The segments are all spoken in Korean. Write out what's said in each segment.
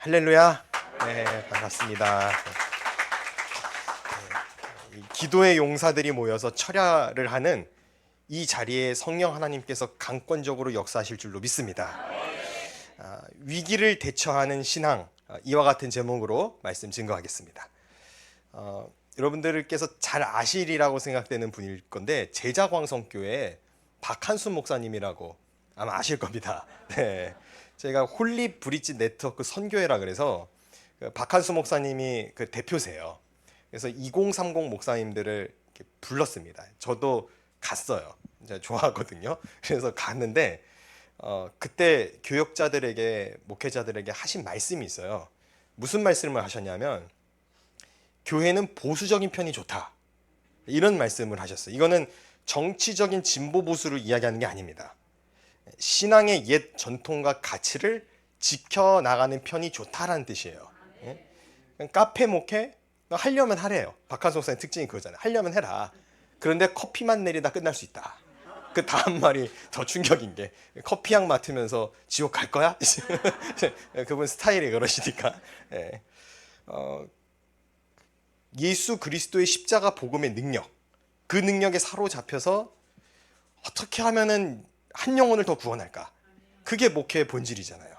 할렐루야. 네, 반갑습니다. 기도의 용사들이 모여서 철야를 하는 이 자리에 성령 하나님께서 강권적으로 역사하실 줄로 믿습니다. 위기를 대처하는 신앙, 이와 같은 제목으로 말씀 증거하겠습니다. 여러분들께서 잘 아시리라고 생각되는 분일 건데, 제자광성교회 박한순 목사님이라고 아마 아실 겁니다. 네. 제가 홀리 브릿지 네트워크 선교회라 그래서 박한수 목사님이 그 대표세요. 그래서 2030 목사님들을 이렇게 불렀습니다. 저도 갔어요. 제가 좋아하거든요. 그래서 갔는데 그때 교역자들에게, 목회자들에게 하신 말씀이 있어요. 무슨 말씀을 하셨냐면, 교회는 보수적인 편이 좋다, 이런 말씀을 하셨어요. 이거는 정치적인 진보 보수를 이야기하는 게 아닙니다. 신앙의 옛 전통과 가치를 지켜나가는 편이 좋다라는 뜻이에요. 카페 목회 하려면 하래요. 박한수 목사님 특징이 그거잖아요. 하려면 해라. 그런데 커피만 내리다 끝날 수 있다. 그 다음 말이 더 충격인 게, 커피향 맡으면서 지옥 갈 거야? 그분 스타일이 그러시니까. 예수 그리스도의 십자가 복음의 능력, 그 능력에 사로잡혀서 어떻게 하면은 한 영혼을 더 구원할까? 그게 목회의 본질이잖아요.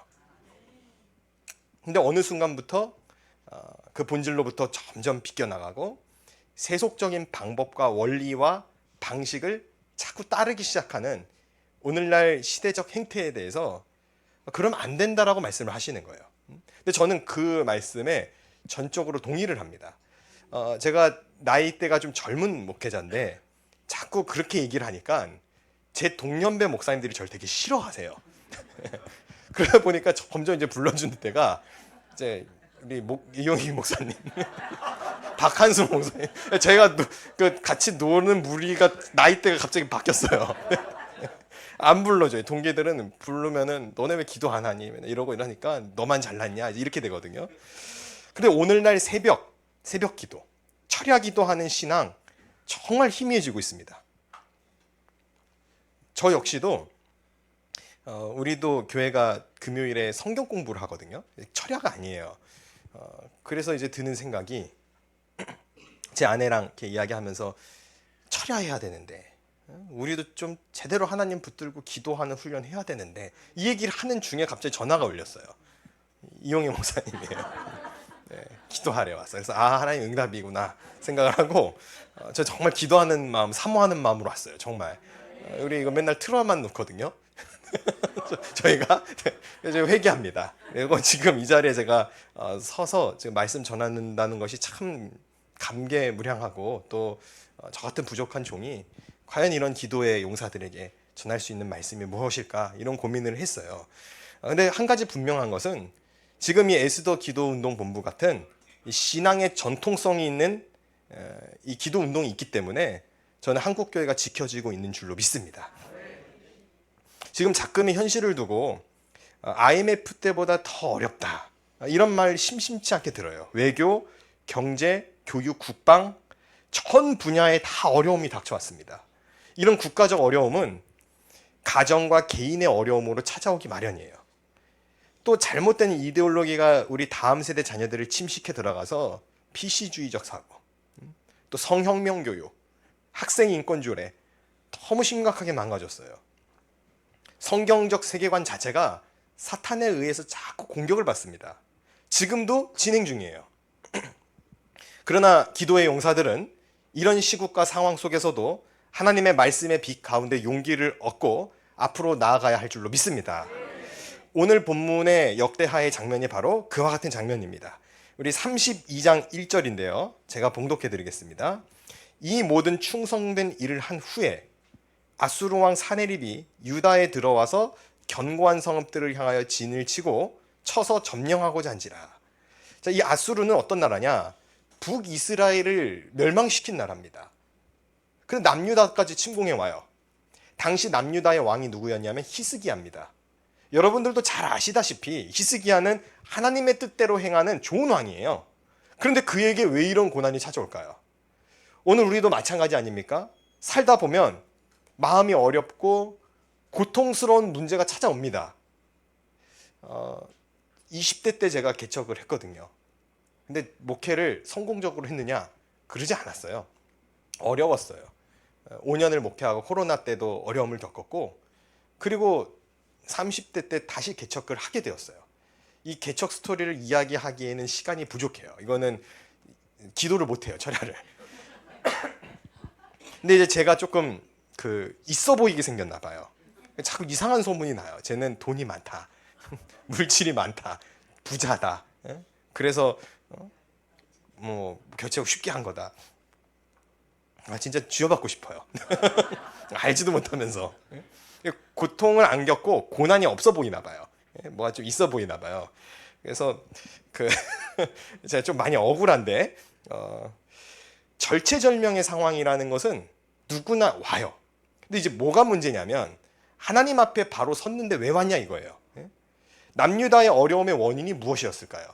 근데 어느 순간부터 그 본질로부터 점점 비껴나가고 세속적인 방법과 원리와 방식을 자꾸 따르기 시작하는 오늘날 시대적 행태에 대해서 그러면 안 된다라고 말씀을 하시는 거예요. 근데 저는 그 말씀에 전적으로 동의를 합니다. 제가 나이대가 좀 젊은 목회자인데 자꾸 그렇게 얘기를 하니까 제 동년배 목사님들이 저를 되게 싫어하세요. 그러다 보니까 점점 이제 불러주는 때가 이제 우리 이용희 목사님, 박한수 목사님, 제가 같이 노는 무리가 나이대가 갑자기 바뀌었어요. 안 불러줘요. 동기들은 부르면은 너네 왜 기도 안 하니? 이러고 이러니까 너만 잘났냐? 이렇게 되거든요. 근데 오늘날 새벽 기도, 철야 기도하는 신앙 정말 희미해지고 있습니다. 저 역시도 우리도 교회가 금요일에 성경 공부를 하거든요. 철야가 아니에요. 그래서 이제 드는 생각이, 제 아내랑 이렇게 이야기하면서 철야해야 되는데, 우리도 좀 제대로 하나님 붙들고 기도하는 훈련 해야 되는데, 이 얘기를 하는 중에 갑자기 전화가 울렸어요. 이용희 목사님이에요. 네, 기도하래 왔어요. 그래서 하나님 응답이구나 생각을 하고, 저 정말 기도하는 마음, 사모하는 마음으로 왔어요. 정말. 우리 이거 맨날 틀어만 놓거든요. 저희가 이제 회개합니다. 그리고 지금 이 자리에 제가 서서 지금 말씀 전한다는 것이 참 감개무량하고, 또 저 같은 부족한 종이 과연 이런 기도의 용사들에게 전할 수 있는 말씀이 무엇일까, 이런 고민을 했어요. 근데 한 가지 분명한 것은, 지금 이 에스더 기도운동 본부 같은 이 신앙의 전통성이 있는 이 기도운동이 있기 때문에 저는 한국교회가 지켜지고 있는 줄로 믿습니다. 지금 작금의 현실을 두고 IMF 때보다 더 어렵다, 이런 말 심심치 않게 들어요. 외교, 경제, 교육, 국방 전 분야에 다 어려움이 닥쳐왔습니다. 이런 국가적 어려움은 가정과 개인의 어려움으로 찾아오기 마련이에요. 또 잘못된 이데올로기가 우리 다음 세대 자녀들을 침식해 들어가서 PC주의적 사고, 또 성혁명 교육, 학생 인권조례 너무 심각하게 망가졌어요. 성경적 세계관 자체가 사탄에 의해서 자꾸 공격을 받습니다. 지금도 진행 중이에요. 그러나 기도의 용사들은 이런 시국과 상황 속에서도 하나님의 말씀의 빛 가운데 용기를 얻고 앞으로 나아가야 할 줄로 믿습니다. 오늘 본문의 역대하의 장면이 바로 그와 같은 장면입니다. 우리 32장 1절인데요. 제가 봉독해 드리겠습니다. 이 모든 충성된 일을 한 후에 아수르 왕 사네립이 유다에 들어와서 견고한 성읍들을 향하여 진을 치고 쳐서 점령하고자 한지라. 자, 이 아수르는 어떤 나라냐? 북이스라엘을 멸망시킨 나라입니다. 그런데 남유다까지 침공해 와요. 당시 남유다의 왕이 누구였냐면 히스기야입니다. 여러분들도 잘 아시다시피 히스기야는 하나님의 뜻대로 행하는 좋은 왕이에요. 그런데 그에게 왜 이런 고난이 찾아올까요? 오늘 우리도 마찬가지 아닙니까? 살다 보면 마음이 어렵고 고통스러운 문제가 찾아옵니다. 20대 때 제가 개척을 했거든요. 근데 목회를 성공적으로 했느냐? 그러지 않았어요. 어려웠어요. 5년을 목회하고 코로나 때도 어려움을 겪었고, 그리고 30대 때 다시 개척을 하게 되었어요. 이 개척 스토리를 이야기하기에는 시간이 부족해요. 이거는 기도를 못해요, 철야를. 근데 이제 제가 조금 있어 보이게 생겼나 봐요. 자꾸 이상한 소문이 나요. 쟤는 돈이 많다, 물질이 많다, 부자다. 그래서 뭐 개척 쉽게 한 거다. 진짜 쥐어받고 싶어요. 알지도 못하면서. 고통을 안 겪고 고난이 없어 보이나 봐요. 뭐가 좀 있어 보이나 봐요. 그래서 제가 좀 많이 억울한데, 절체절명의 상황이라는 것은 누구나 와요. 근데 이제 뭐가 문제냐면, 하나님 앞에 바로 섰는데 왜 왔냐 이거예요. 남유다의 어려움의 원인이 무엇이었을까요?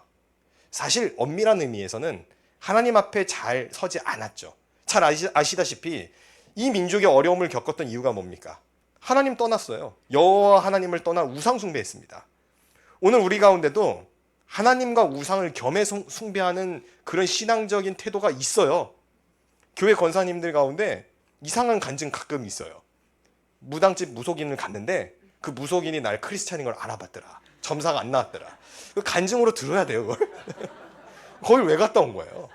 사실 엄밀한 의미에서는 하나님 앞에 잘 서지 않았죠. 잘 아시다시피 이 민족의 어려움을 겪었던 이유가 뭡니까? 하나님 떠났어요. 여호와 하나님을 떠나 우상 숭배했습니다. 오늘 우리 가운데도 하나님과 우상을 겸해 숭배하는 그런 신앙적인 태도가 있어요. 교회 권사님들 가운데 이상한 간증 가끔 있어요. 무당집 무속인을 갔는데 그 무속인이 날 크리스찬인 걸 알아봤더라. 점사가 안 나왔더라. 그 간증으로 들어야 돼요, 그걸. 거길 왜 갔다 온 거예요?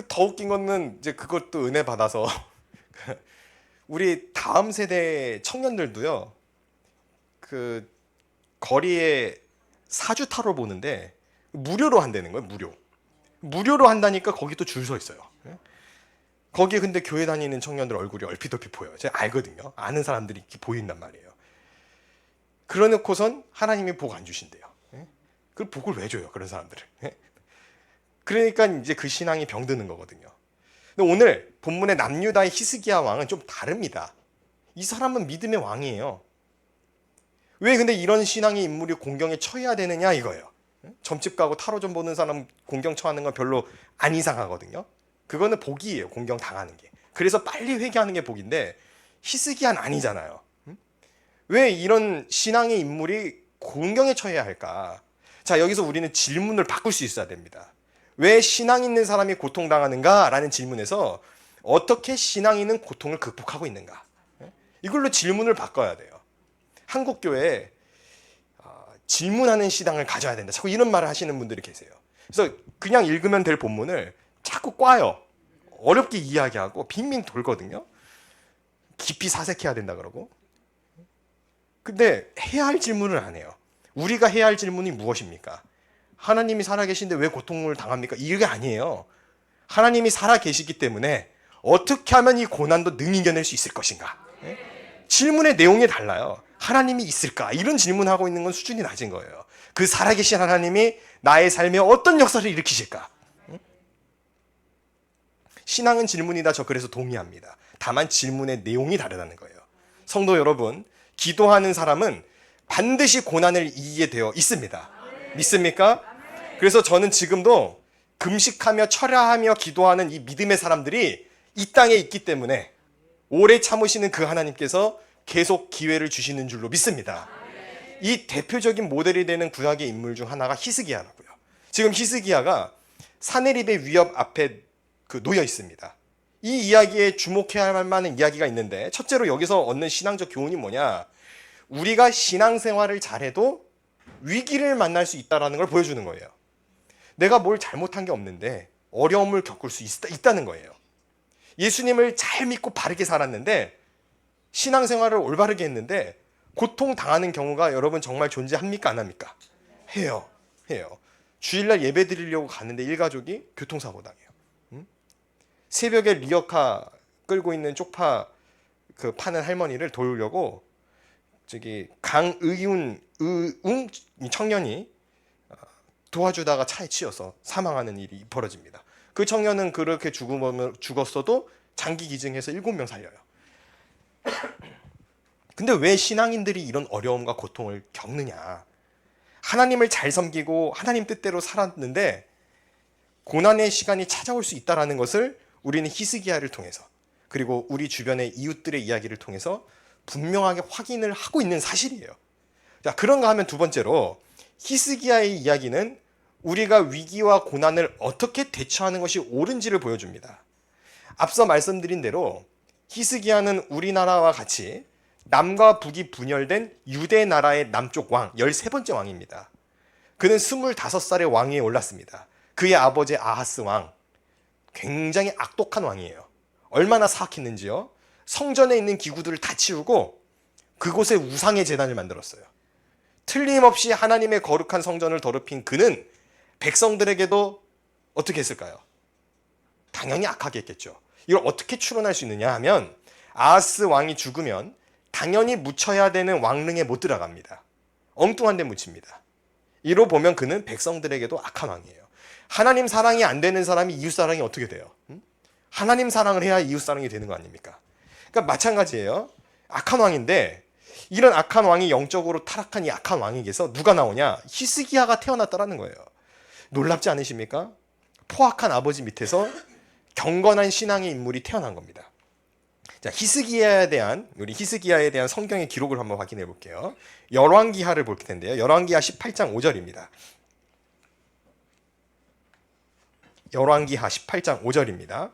더 웃긴 거는 이제 그것도 은혜 받아서 우리 다음 세대 청년들도요, 거리에 사주 타로 보는데 무료로 한다는 거예요. 무료로 한다니까 거기 또 줄 서 있어요. 거기에 근데 교회 다니는 청년들 얼굴이 얼핏얼핏 보여요. 제가 알거든요. 아는 사람들이 이렇게 보인단 말이에요. 그러놓고선 하나님이 복 안 주신대요. 그 복을 왜 줘요, 그런 사람들을? 그러니까 이제 그 신앙이 병드는 거거든요. 근데 오늘 본문의 남유다의 히스기야 왕은 좀 다릅니다. 이 사람은 믿음의 왕이에요. 왜 근데 이런 신앙의 인물이 공경에 처해야 되느냐 이거예요. 점집 가고 타로 좀 보는 사람 공경 처하는 건 별로 안 이상하거든요. 그거는 복이에요, 공경 당하는 게. 그래서 빨리 회개하는 게 복인데 히스기야는 아니잖아요. 왜 이런 신앙의 인물이 공경에 처해야 할까? 자, 여기서 우리는 질문을 바꿀 수 있어야 됩니다. 왜 신앙 있는 사람이 고통당하는가? 라는 질문에서 어떻게 신앙 있는 고통을 극복하고 있는가? 이걸로 질문을 바꿔야 돼요. 한국교회에 질문하는 신앙을 가져야 된다. 자꾸 이런 말을 하시는 분들이 계세요. 그래서 그냥 읽으면 될 본문을 자꾸 꽈요. 어렵게 이야기하고 빙빙 돌거든요. 깊이 사색해야 된다 그러고. 근데 해야 할 질문을 안 해요. 우리가 해야 할 질문이 무엇입니까? 하나님이 살아계신데 왜 고통을 당합니까? 이게 아니에요. 하나님이 살아계시기 때문에 어떻게 하면 이 고난도 능히 이겨낼 수 있을 것인가? 질문의 내용이 달라요. 하나님이 있을까? 이런 질문하고 있는 건 수준이 낮은 거예요. 그 살아계신 하나님이 나의 삶에 어떤 역사를 일으키실까? 신앙은 질문이다. 저 그래서 동의합니다. 다만 질문의 내용이 다르다는 거예요. 성도 여러분, 기도하는 사람은 반드시 고난을 이기게 되어 있습니다. 믿습니까? 그래서 저는 지금도 금식하며 철야하며 기도하는 이 믿음의 사람들이 이 땅에 있기 때문에 오래 참으시는 그 하나님께서 계속 기회를 주시는 줄로 믿습니다. 이 대표적인 모델이 되는 구약의 인물 중 하나가 히스기야라고요. 지금 히스기야가 사네립의 위협 앞에 놓여 있습니다. 이 이야기에 주목해야 할 만한 이야기가 있는데, 첫째로 여기서 얻는 신앙적 교훈이 뭐냐? 우리가 신앙생활을 잘해도 위기를 만날 수 있다는 걸 보여주는 거예요. 내가 뭘 잘못한 게 없는데 어려움을 겪을 수 있다는 거예요. 예수님을 잘 믿고 바르게 살았는데, 신앙생활을 올바르게 했는데 고통당하는 경우가 여러분 정말 존재합니까? 안 합니까? 해요. 주일날 예배 드리려고 가는데 일가족이 교통사고 당해요. 새벽에 리어카 끌고 있는 쪽파 파는 할머니를 도우려고 강의웅 청년이 도와주다가 차에 치여서 사망하는 일이 벌어집니다. 그 청년은 그렇게 죽었어도 장기 기증해서 7명 살려요. 근데 왜 신앙인들이 이런 어려움과 고통을 겪느냐? 하나님을 잘 섬기고 하나님 뜻대로 살았는데 고난의 시간이 찾아올 수 있다는 것을 우리는 히스기야를 통해서, 그리고 우리 주변의 이웃들의 이야기를 통해서 분명하게 확인을 하고 있는 사실이에요. 자, 그런가 하면 두 번째로 히스기야의 이야기는 우리가 위기와 고난을 어떻게 대처하는 것이 옳은지를 보여줍니다. 앞서 말씀드린 대로 히스기야는 우리나라와 같이 남과 북이 분열된 유대 나라의 남쪽 왕, 13번째 왕입니다. 그는 25살의 왕위에 올랐습니다. 그의 아버지 아하스 왕, 굉장히 악독한 왕이에요. 얼마나 사악했는지요. 성전에 있는 기구들을 다 치우고 그곳에 우상의 제단을 만들었어요. 틀림없이 하나님의 거룩한 성전을 더럽힌 그는 백성들에게도 어떻게 했을까요? 당연히 악하게 했겠죠. 이걸 어떻게 추론할 수 있느냐 하면 아하스 왕이 죽으면 당연히 묻혀야 되는 왕릉에 못 들어갑니다. 엉뚱한 데 묻힙니다. 이로 보면 그는 백성들에게도 악한 왕이에요. 하나님 사랑이 안 되는 사람이 이웃 사랑이 어떻게 돼요? 하나님 사랑을 해야 이웃 사랑이 되는 거 아닙니까? 그러니까 마찬가지예요. 악한 왕인데 이런 악한 왕이 영적으로 타락한 이 악한 왕에게서 누가 나오냐? 히스기야가 태어났다라는 거예요. 놀랍지 않으십니까? 포악한 아버지 밑에서 경건한 신앙의 인물이 태어난 겁니다. 자, 히스기야에 대한 성경의 기록을 한번 확인해 볼게요. 열왕기하를 볼 텐데요. 열왕기하 18장 5절입니다. 열왕기하 18장 5절입니다.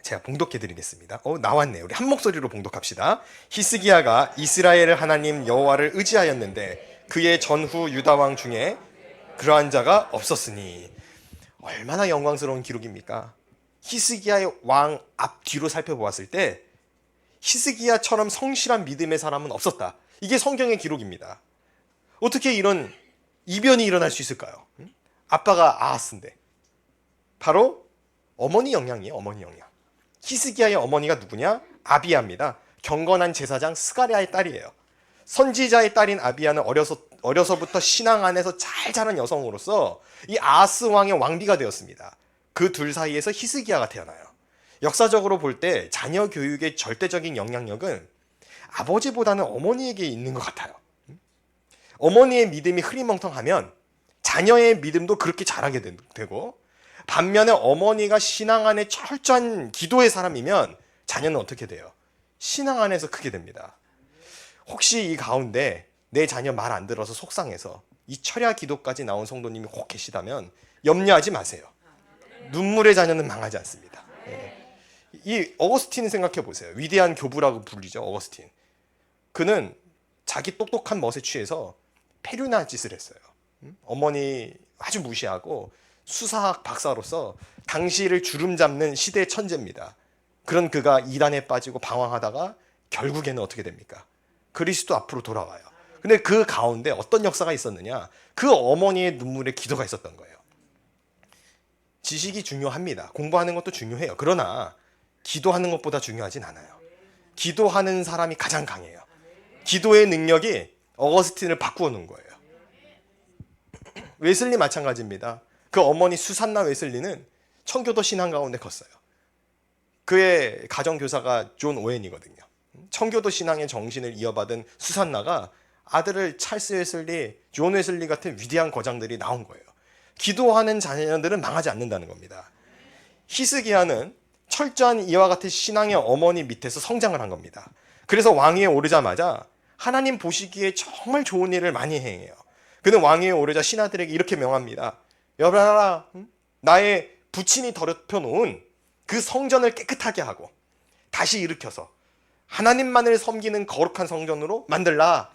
제가 봉독해 드리겠습니다. 나왔네요. 우리 한 목소리로 봉독합시다. 히스기야가 이스라엘의 하나님 여호와를 의지하였는데 그의 전후 유다 왕 중에 그러한 자가 없었으니. 얼마나 영광스러운 기록입니까? 히스기야의 왕 앞뒤로 살펴보았을 때 히스기야처럼 성실한 믿음의 사람은 없었다. 이게 성경의 기록입니다. 어떻게 이런 이변이 일어날 수 있을까요? 아빠가 아하스인데 바로 어머니 영향이에요. 어머니 영향. 히스기야의 어머니가 누구냐? 아비야입니다. 경건한 제사장 스가랴의 딸이에요. 선지자의 딸인 아비야는 어려서부터 신앙 안에서 잘 자란 여성으로서 이 아하스 왕의 왕비가 되었습니다. 그 둘 사이에서 히스기야가 태어나요. 역사적으로 볼 때 자녀 교육의 절대적인 영향력은 아버지보다는 어머니에게 있는 것 같아요. 어머니의 믿음이 흐리멍텅하면 자녀의 믿음도 그렇게 자라게 되고, 반면에 어머니가 신앙 안에 철저한 기도의 사람이면 자녀는 어떻게 돼요? 신앙 안에서 크게 됩니다. 혹시 이 가운데 내 자녀 말 안 들어서 속상해서 이 철야 기도까지 나온 성도님이 혹 계시다면 염려하지 마세요. 눈물의 자녀는 망하지 않습니다. 이 어거스틴 생각해 보세요. 위대한 교부라고 불리죠. 어거스틴. 그는 자기 똑똑한 멋에 취해서 페류나 짓을 했어요. 어머니 아주 무시하고 수사학 박사로서 당시를 주름 잡는 시대의 천재입니다. 그런 그가 이단에 빠지고 방황하다가 결국에는 어떻게 됩니까? 그리스도 앞으로 돌아와요. 근데 그 가운데 어떤 역사가 있었느냐? 그 어머니의 눈물에 기도가 있었던 거예요. 지식이 중요합니다. 공부하는 것도 중요해요. 그러나 기도하는 것보다 중요하진 않아요. 기도하는 사람이 가장 강해요. 기도의 능력이 어거스틴을 바꾸어 놓은 거예요. 웨슬리 마찬가지입니다. 그 어머니 수산나 웨슬리는 청교도 신앙 가운데 컸어요. 그의 가정교사가 존 오웬이거든요. 청교도 신앙의 정신을 이어받은 수산나가 아들을 찰스 웨슬리, 존 웨슬리 같은 위대한 거장들이 나온 거예요. 기도하는 자녀들은 망하지 않는다는 겁니다. 히스기야는 철저한 이와 같은 신앙의 어머니 밑에서 성장을 한 겁니다. 그래서 왕위에 오르자마자 하나님 보시기에 정말 좋은 일을 많이 행해요. 그는 왕위에 오르자 신하들에게 이렇게 명합니다. 여봐라, 나의 부친이 더럽혀 놓은 그 성전을 깨끗하게 하고 다시 일으켜서 하나님만을 섬기는 거룩한 성전으로 만들라.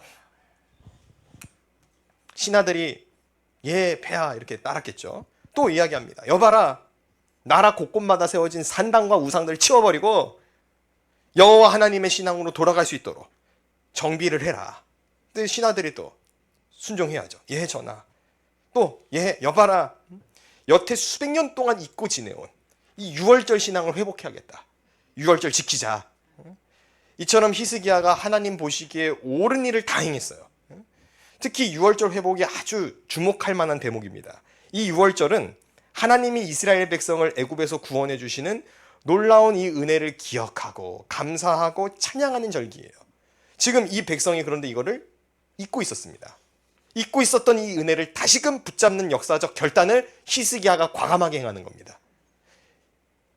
신하들이 예, 폐하 이렇게 따랐겠죠. 또 이야기합니다. 여봐라, 나라 곳곳마다 세워진 산당과 우상들을 치워버리고 여호와 하나님의 신앙으로 돌아갈 수 있도록 정비를 해라. 근데 신하들이 또 순종해야죠. 예, 전하. 또 예, 여봐라, 여태 수백 년 동안 잊고 지내온 이 유월절 신앙을 회복해야겠다. 유월절 지키자. 이처럼 히스기야가 하나님 보시기에 옳은 일을 다 행했어요. 특히 유월절 회복이 아주 주목할 만한 대목입니다. 이 유월절은 하나님이 이스라엘 백성을 애굽에서 구원해 주시는 놀라운 이 은혜를 기억하고 감사하고 찬양하는 절기예요. 지금 이 백성이 그런데 이거를 잊고 있었습니다. 잊고 있었던 이 은혜를 다시금 붙잡는 역사적 결단을 히스기야가 과감하게 행하는 겁니다.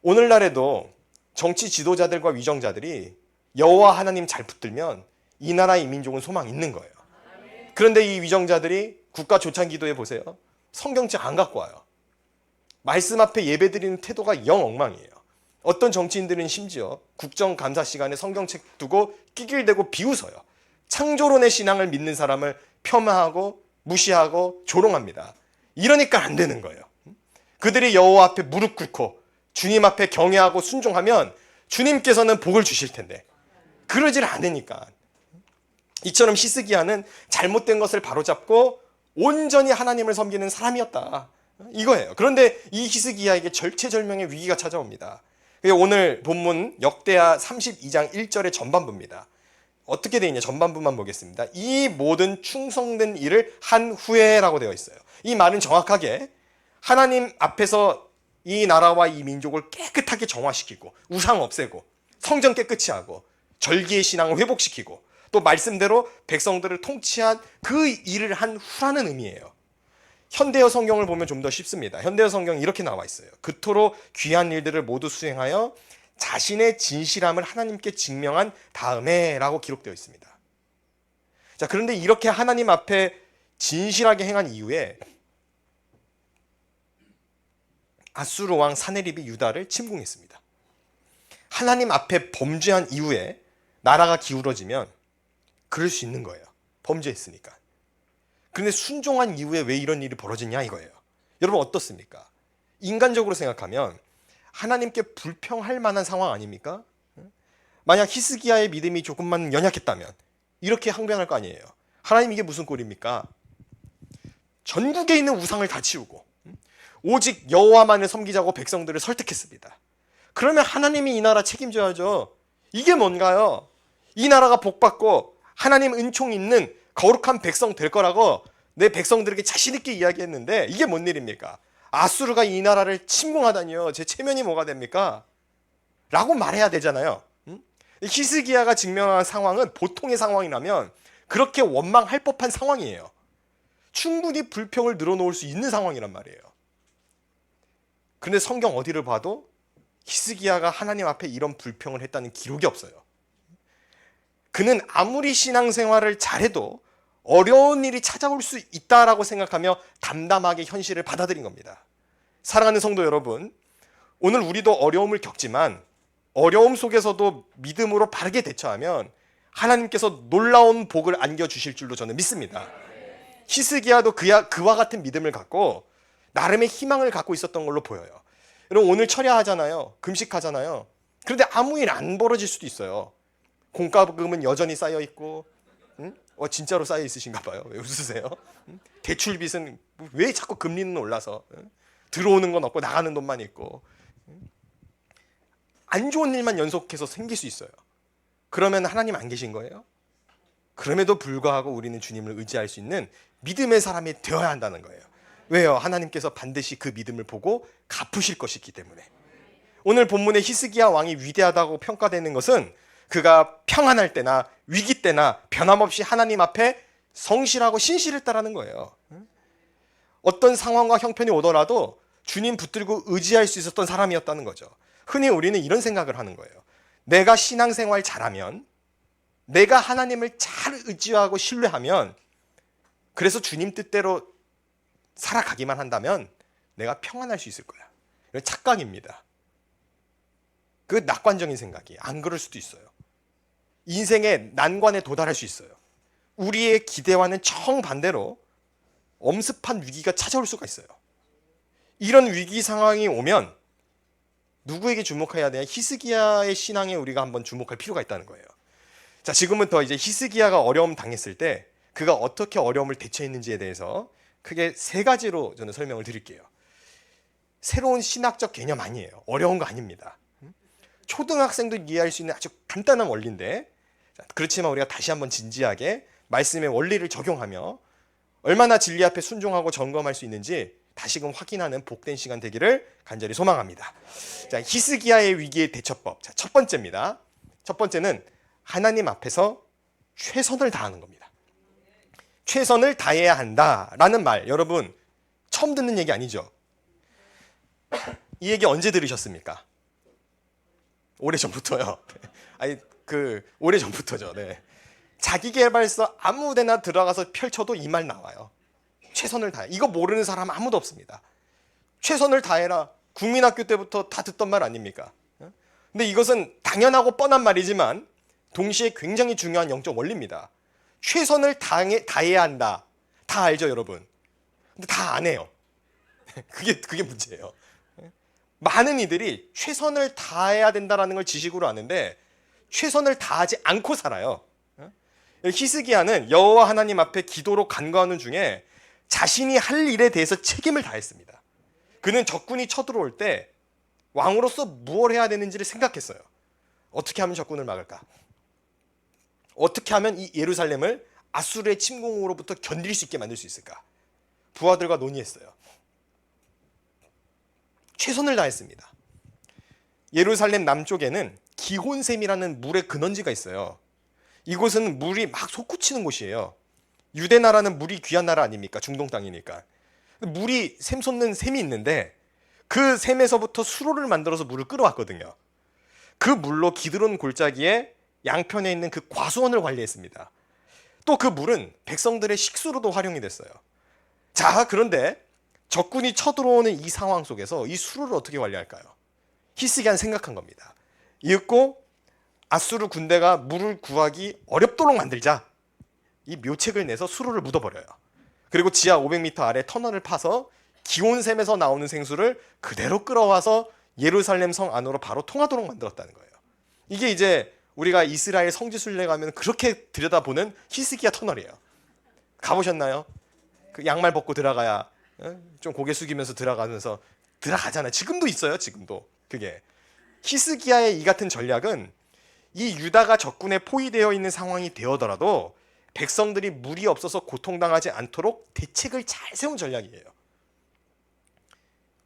오늘날에도 정치 지도자들과 위정자들이 여호와 하나님 잘 붙들면 이 나라 이 민족은 소망 있는 거예요. 그런데 이 위정자들이 국가 조찬 기도해 보세요. 성경책 안 갖고 와요. 말씀 앞에 예배드리는 태도가 영 엉망이에요. 어떤 정치인들은 심지어 국정감사 시간에 성경책 두고 끼낄대고 비웃어요. 창조론의 신앙을 믿는 사람을 폄하하고 무시하고 조롱합니다. 이러니까 안 되는 거예요. 그들이 여호와 앞에 무릎 꿇고 주님 앞에 경외하고 순종하면 주님께서는 복을 주실 텐데 그러질 않으니까. 이처럼 히스기야는 잘못된 것을 바로잡고 온전히 하나님을 섬기는 사람이었다, 이거예요. 그런데 이 히스기야에게 절체절명의 위기가 찾아옵니다. 오늘 본문 역대하 32장 1절의 전반부입니다. 어떻게 되어 있냐, 전반부만 보겠습니다. 이 모든 충성된 일을 한 후에라고 되어 있어요. 이 말은 정확하게 하나님 앞에서 이 나라와 이 민족을 깨끗하게 정화시키고 우상 없애고 성전 깨끗이 하고 절기의 신앙을 회복시키고 또 말씀대로 백성들을 통치한 그 일을 한 후라는 의미예요. 현대어 성경을 보면 좀 더 쉽습니다. 현대어 성경이 이렇게 나와 있어요. 그토록 귀한 일들을 모두 수행하여 자신의 진실함을 하나님께 증명한 다음에 라고 기록되어 있습니다. 자, 그런데 이렇게 하나님 앞에 진실하게 행한 이후에 아수르 왕 사네립이 유다를 침공했습니다. 하나님 앞에 범죄한 이후에 나라가 기울어지면 그럴 수 있는 거예요. 범죄했으니까. 그런데 순종한 이후에 왜 이런 일이 벌어지냐 이거예요. 여러분 어떻습니까? 인간적으로 생각하면 하나님께 불평할 만한 상황 아닙니까? 만약 히스기야의 믿음이 조금만 연약했다면 이렇게 항변할 거 아니에요. 하나님 이게 무슨 꼴입니까? 전국에 있는 우상을 다 치우고 오직 여호와만을 섬기자고 백성들을 설득했습니다. 그러면 하나님이 이 나라 책임져야죠. 이게 뭔가요? 이 나라가 복받고 하나님 은총 있는 거룩한 백성 될 거라고 내 백성들에게 자신 있게 이야기했는데 이게 뭔 일입니까? 아수르가 이 나라를 침공하다니요. 제 체면이 뭐가 됩니까? 라고 말해야 되잖아요. 히스기야가 증명한 상황은 보통의 상황이라면 그렇게 원망할 법한 상황이에요. 충분히 불평을 늘어놓을 수 있는 상황이란 말이에요. 그런데 성경 어디를 봐도 히스기야가 하나님 앞에 이런 불평을 했다는 기록이 없어요. 그는 아무리 신앙생활을 잘해도 어려운 일이 찾아올 수 있다라고 생각하며 담담하게 현실을 받아들인 겁니다. 사랑하는 성도 여러분, 오늘 우리도 어려움을 겪지만 어려움 속에서도 믿음으로 바르게 대처하면 하나님께서 놀라운 복을 안겨주실 줄로 저는 믿습니다. 히스기야도 그와 같은 믿음을 갖고 나름의 희망을 갖고 있었던 걸로 보여요. 여러분 오늘 철야하잖아요. 금식하잖아요. 그런데 아무 일 안 벌어질 수도 있어요. 공과금은 여전히 쌓여 있고, 진짜로 쌓여 있으신가 봐요. 왜 웃으세요? 대출빚은 왜 자꾸 금리는 올라서 들어오는 건 없고 나가는 돈만 있고 안 좋은 일만 연속해서 생길 수 있어요. 그러면 하나님 안 계신 거예요? 그럼에도 불구하고 우리는 주님을 의지할 수 있는 믿음의 사람이 되어야 한다는 거예요. 왜요? 하나님께서 반드시 그 믿음을 보고 갚으실 것이기 때문에. 오늘 본문의 히스기야 왕이 위대하다고 평가되는 것은 그가 평안할 때나 위기 때나 변함없이 하나님 앞에 성실하고 신실했다라는 거예요. 어떤 상황과 형편이 오더라도 주님 붙들고 의지할 수 있었던 사람이었다는 거죠. 흔히 우리는 이런 생각을 하는 거예요. 내가 신앙생활 잘하면, 내가 하나님을 잘 의지하고 신뢰하면, 그래서 주님 뜻대로 살아가기만 한다면 내가 평안할 수 있을 거야. 이건 착각입니다. 그 낙관적인 생각이. 안 그럴 수도 있어요. 인생의 난관에 도달할 수 있어요. 우리의 기대와는 정반대로 엄습한 위기가 찾아올 수가 있어요. 이런 위기 상황이 오면 누구에게 주목해야 되냐? 히스기야의 신앙에 우리가 한번 주목할 필요가 있다는 거예요. 자, 지금부터 이제 히스기야가 어려움 당했을 때 그가 어떻게 어려움을 대처했는지에 대해서 크게 세 가지로 저는 설명을 드릴게요. 새로운 신학적 개념 아니에요. 어려운 거 아닙니다. 초등학생도 이해할 수 있는 아주 간단한 원리인데, 그렇지만 우리가 다시 한번 진지하게 말씀의 원리를 적용하며 얼마나 진리 앞에 순종하고 점검할 수 있는지 다시금 확인하는 복된 시간 되기를 간절히 소망합니다. 자, 히스기야의 위기의 대처법. 자, 첫 번째입니다. 첫 번째는 하나님 앞에서 최선을 다하는 겁니다. 최선을 다해야 한다라는 말, 여러분 처음 듣는 얘기 아니죠? 이 얘기 언제 들으셨습니까? 오래전부터요. 아니 오래전부터죠. 네. 자기계발서 아무데나 들어가서 펼쳐도 이 말 나와요. 최선을 다해. 이거 모르는 사람 아무도 없습니다. 최선을 다해라. 국민학교 때부터 다 듣던 말 아닙니까? 근데 이것은 당연하고 뻔한 말이지만 동시에 굉장히 중요한 영적 원리입니다. 최선을 다해야 한다. 다 알죠, 여러분? 근데 다 안 해요. 그게 문제예요. 많은 이들이 최선을 다해야 된다는 걸 지식으로 아는데 최선을 다하지 않고 살아요. 히스기야는 여호와 하나님 앞에 기도로 간구하는 중에 자신이 할 일에 대해서 책임을 다했습니다. 그는 적군이 쳐들어올 때 왕으로서 무엇을 해야 되는지를 생각했어요. 어떻게 하면 적군을 막을까? 어떻게 하면 이 예루살렘을 아수르의 침공으로부터 견딜 수 있게 만들 수 있을까? 부하들과 논의했어요. 최선을 다했습니다. 예루살렘 남쪽에는 기혼샘이라는 물의 근원지가 있어요. 이곳은 물이 막 솟구치는 곳이에요. 유대 나라는 물이 귀한 나라 아닙니까? 중동 땅이니까. 물이 샘솟는 샘이 있는데 그 샘에서부터 수로를 만들어서 물을 끌어왔거든요. 그 물로 기드론 골짜기에 양편에 있는 그 과수원을 관리했습니다. 또 그 물은 백성들의 식수로도 활용이 됐어요. 자, 그런데 적군이 쳐들어오는 이 상황 속에서 이 수로를 어떻게 관리할까요? 히스기야는 생각한 겁니다. 이윽고 아수르 군대가 물을 구하기 어렵도록 만들자. 이 묘책을 내서 수로를 묻어버려요. 그리고 지하 500m 아래 터널을 파서 기온샘에서 나오는 생수를 그대로 끌어와서 예루살렘 성 안으로 바로 통하도록 만들었다는 거예요. 이게 이제 우리가 이스라엘 성지순례 가면 그렇게 들여다보는 히스기야 터널이에요. 가보셨나요? 그 양말 벗고 들어가야 좀 고개 숙이면서 들어가면서 들어가잖아요. 지금도 있어요. 지금도. 그게 히스기야의 이 같은 전략은 이 유다가 적군에 포위되어 있는 상황이 되어더라도 백성들이 물이 없어서 고통당하지 않도록 대책을 잘 세운 전략이에요.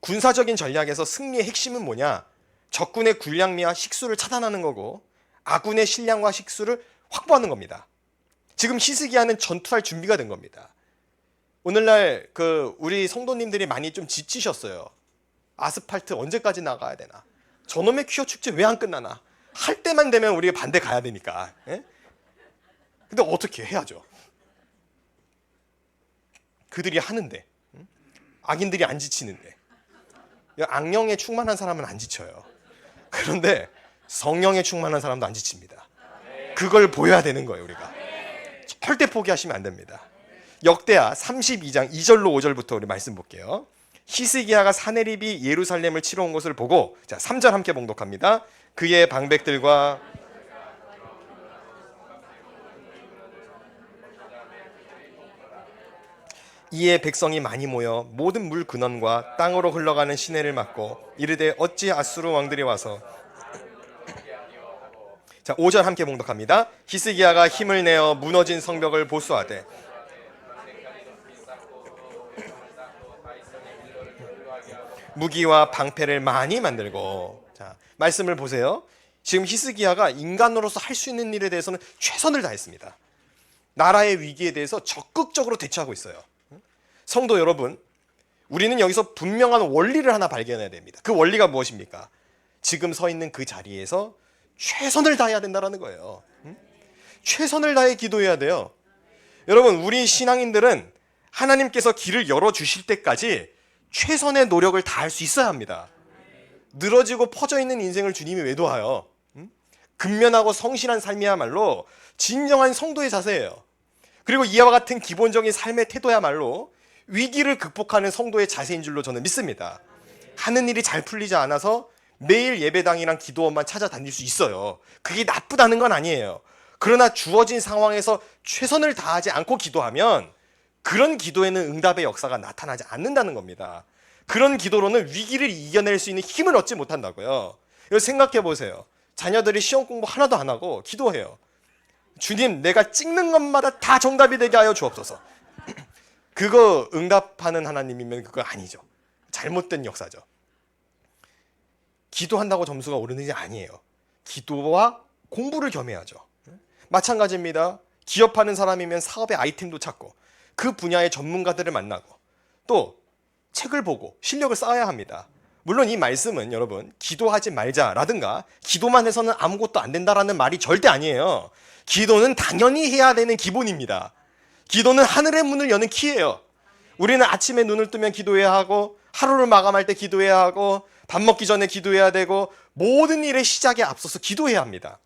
군사적인 전략에서 승리의 핵심은 뭐냐? 적군의 군량미와 식수를 차단하는 거고 아군의 식량과 식수를 확보하는 겁니다. 지금 히스기야는 전투할 준비가 된 겁니다. 오늘날 우리 성도님들이 많이 좀 지치셨어요. 아스팔트 언제까지 나가야 되나? 저놈의 퀴어 축제 왜 안 끝나나? 할 때만 되면 우리가 반대 가야 되니까. 예? 근데 어떻게 해야죠? 그들이 하는데 악인들이 안 지치는데 악령에 충만한 사람은 안 지쳐요. 그런데 성령에 충만한 사람도 안 지칩니다. 그걸 보여야 되는 거예요. 우리가 절대 포기하시면 안 됩니다. 역대하 32장 2절로 5절부터 우리 말씀 볼게요. 히스기야가 사네립이 예루살렘을 치러 온 것을 보고, 자 3절 함께 봉독합니다. 그의 방백들과 이에 백성이 많이 모여 모든 물 근원과 땅으로 흘러가는 시내를 막고 이르되 어찌 아수르 왕들이 와서, 자 5절 함께 봉독합니다. 히스기야가 힘을 내어 무너진 성벽을 보수하되 무기와 방패를 많이 만들고, 자 말씀을 보세요. 지금 히스기야가 인간으로서 할 수 있는 일에 대해서는 최선을 다했습니다. 나라의 위기에 대해서 적극적으로 대처하고 있어요. 성도 여러분, 우리는 여기서 분명한 원리를 하나 발견해야 됩니다. 그 원리가 무엇입니까? 지금 서 있는 그 자리에서 최선을 다해야 된다는 거예요. 최선을 다해 기도해야 돼요. 여러분, 우리 신앙인들은 하나님께서 길을 열어주실 때까지 최선의 노력을 다할 수 있어야 합니다. 늘어지고 퍼져 있는 인생을 주님이 왜 도와요? 근면하고 성실한 삶이야말로 진정한 성도의 자세예요. 그리고 이와 같은 기본적인 삶의 태도야말로 위기를 극복하는 성도의 자세인 줄로 저는 믿습니다. 하는 일이 잘 풀리지 않아서 매일 예배당이랑 기도원만 찾아다닐 수 있어요. 그게 나쁘다는 건 아니에요. 그러나 주어진 상황에서 최선을 다하지 않고 기도하면 그런 기도에는 응답의 역사가 나타나지 않는다는 겁니다. 그런 기도로는 위기를 이겨낼 수 있는 힘을 얻지 못한다고요. 이거 생각해 보세요. 자녀들이 시험 공부 하나도 안 하고 기도해요. 주님, 내가 찍는 것마다 다 정답이 되게 하여 주옵소서. 그거 응답하는 하나님이면 그거 아니죠. 잘못된 역사죠. 기도한다고 점수가 오르는 게 아니에요. 기도와 공부를 겸해야죠. 마찬가지입니다. 기업하는 사람이면 사업의 아이템도 찾고 그 분야의 전문가들을 만나고 또 책을 보고 실력을 쌓아야 합니다. 물론 이 말씀은 여러분 기도하지 말자라든가 기도만 해서는 아무것도 안 된다라는 말이 절대 아니에요. 기도는 당연히 해야 되는 기본입니다. 기도는 하늘의 문을 여는 키예요. 우리는 아침에 눈을 뜨면 기도해야 하고 하루를 마감할 때 기도해야 하고 밥 먹기 전에 기도해야 되고 모든 일의 시작에 앞서서 기도해야 합니다.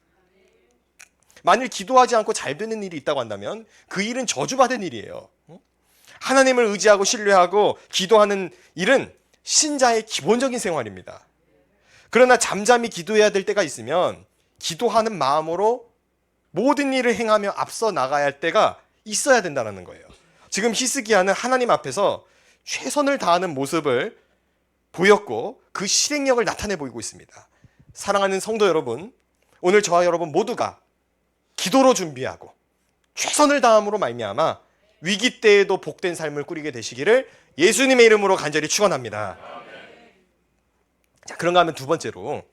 만일 기도하지 않고 잘 되는 일이 있다고 한다면 그 일은 저주받은 일이에요. 하나님을 의지하고 신뢰하고 기도하는 일은 신자의 기본적인 생활입니다. 그러나 잠잠히 기도해야 될 때가 있으면 기도하는 마음으로 모든 일을 행하며 앞서 나가야 할 때가 있어야 된다는 거예요. 지금 히스기야는 하나님 앞에서 최선을 다하는 모습을 보였고 그 실행력을 나타내 보이고 있습니다. 사랑하는 성도 여러분, 오늘 저와 여러분 모두가 기도로 준비하고 최선을 다함으로 말미암아 위기 때에도 복된 삶을 꾸리게 되시기를 예수님의 이름으로 간절히 축원합니다. 자, 그런가 하면 두 번째로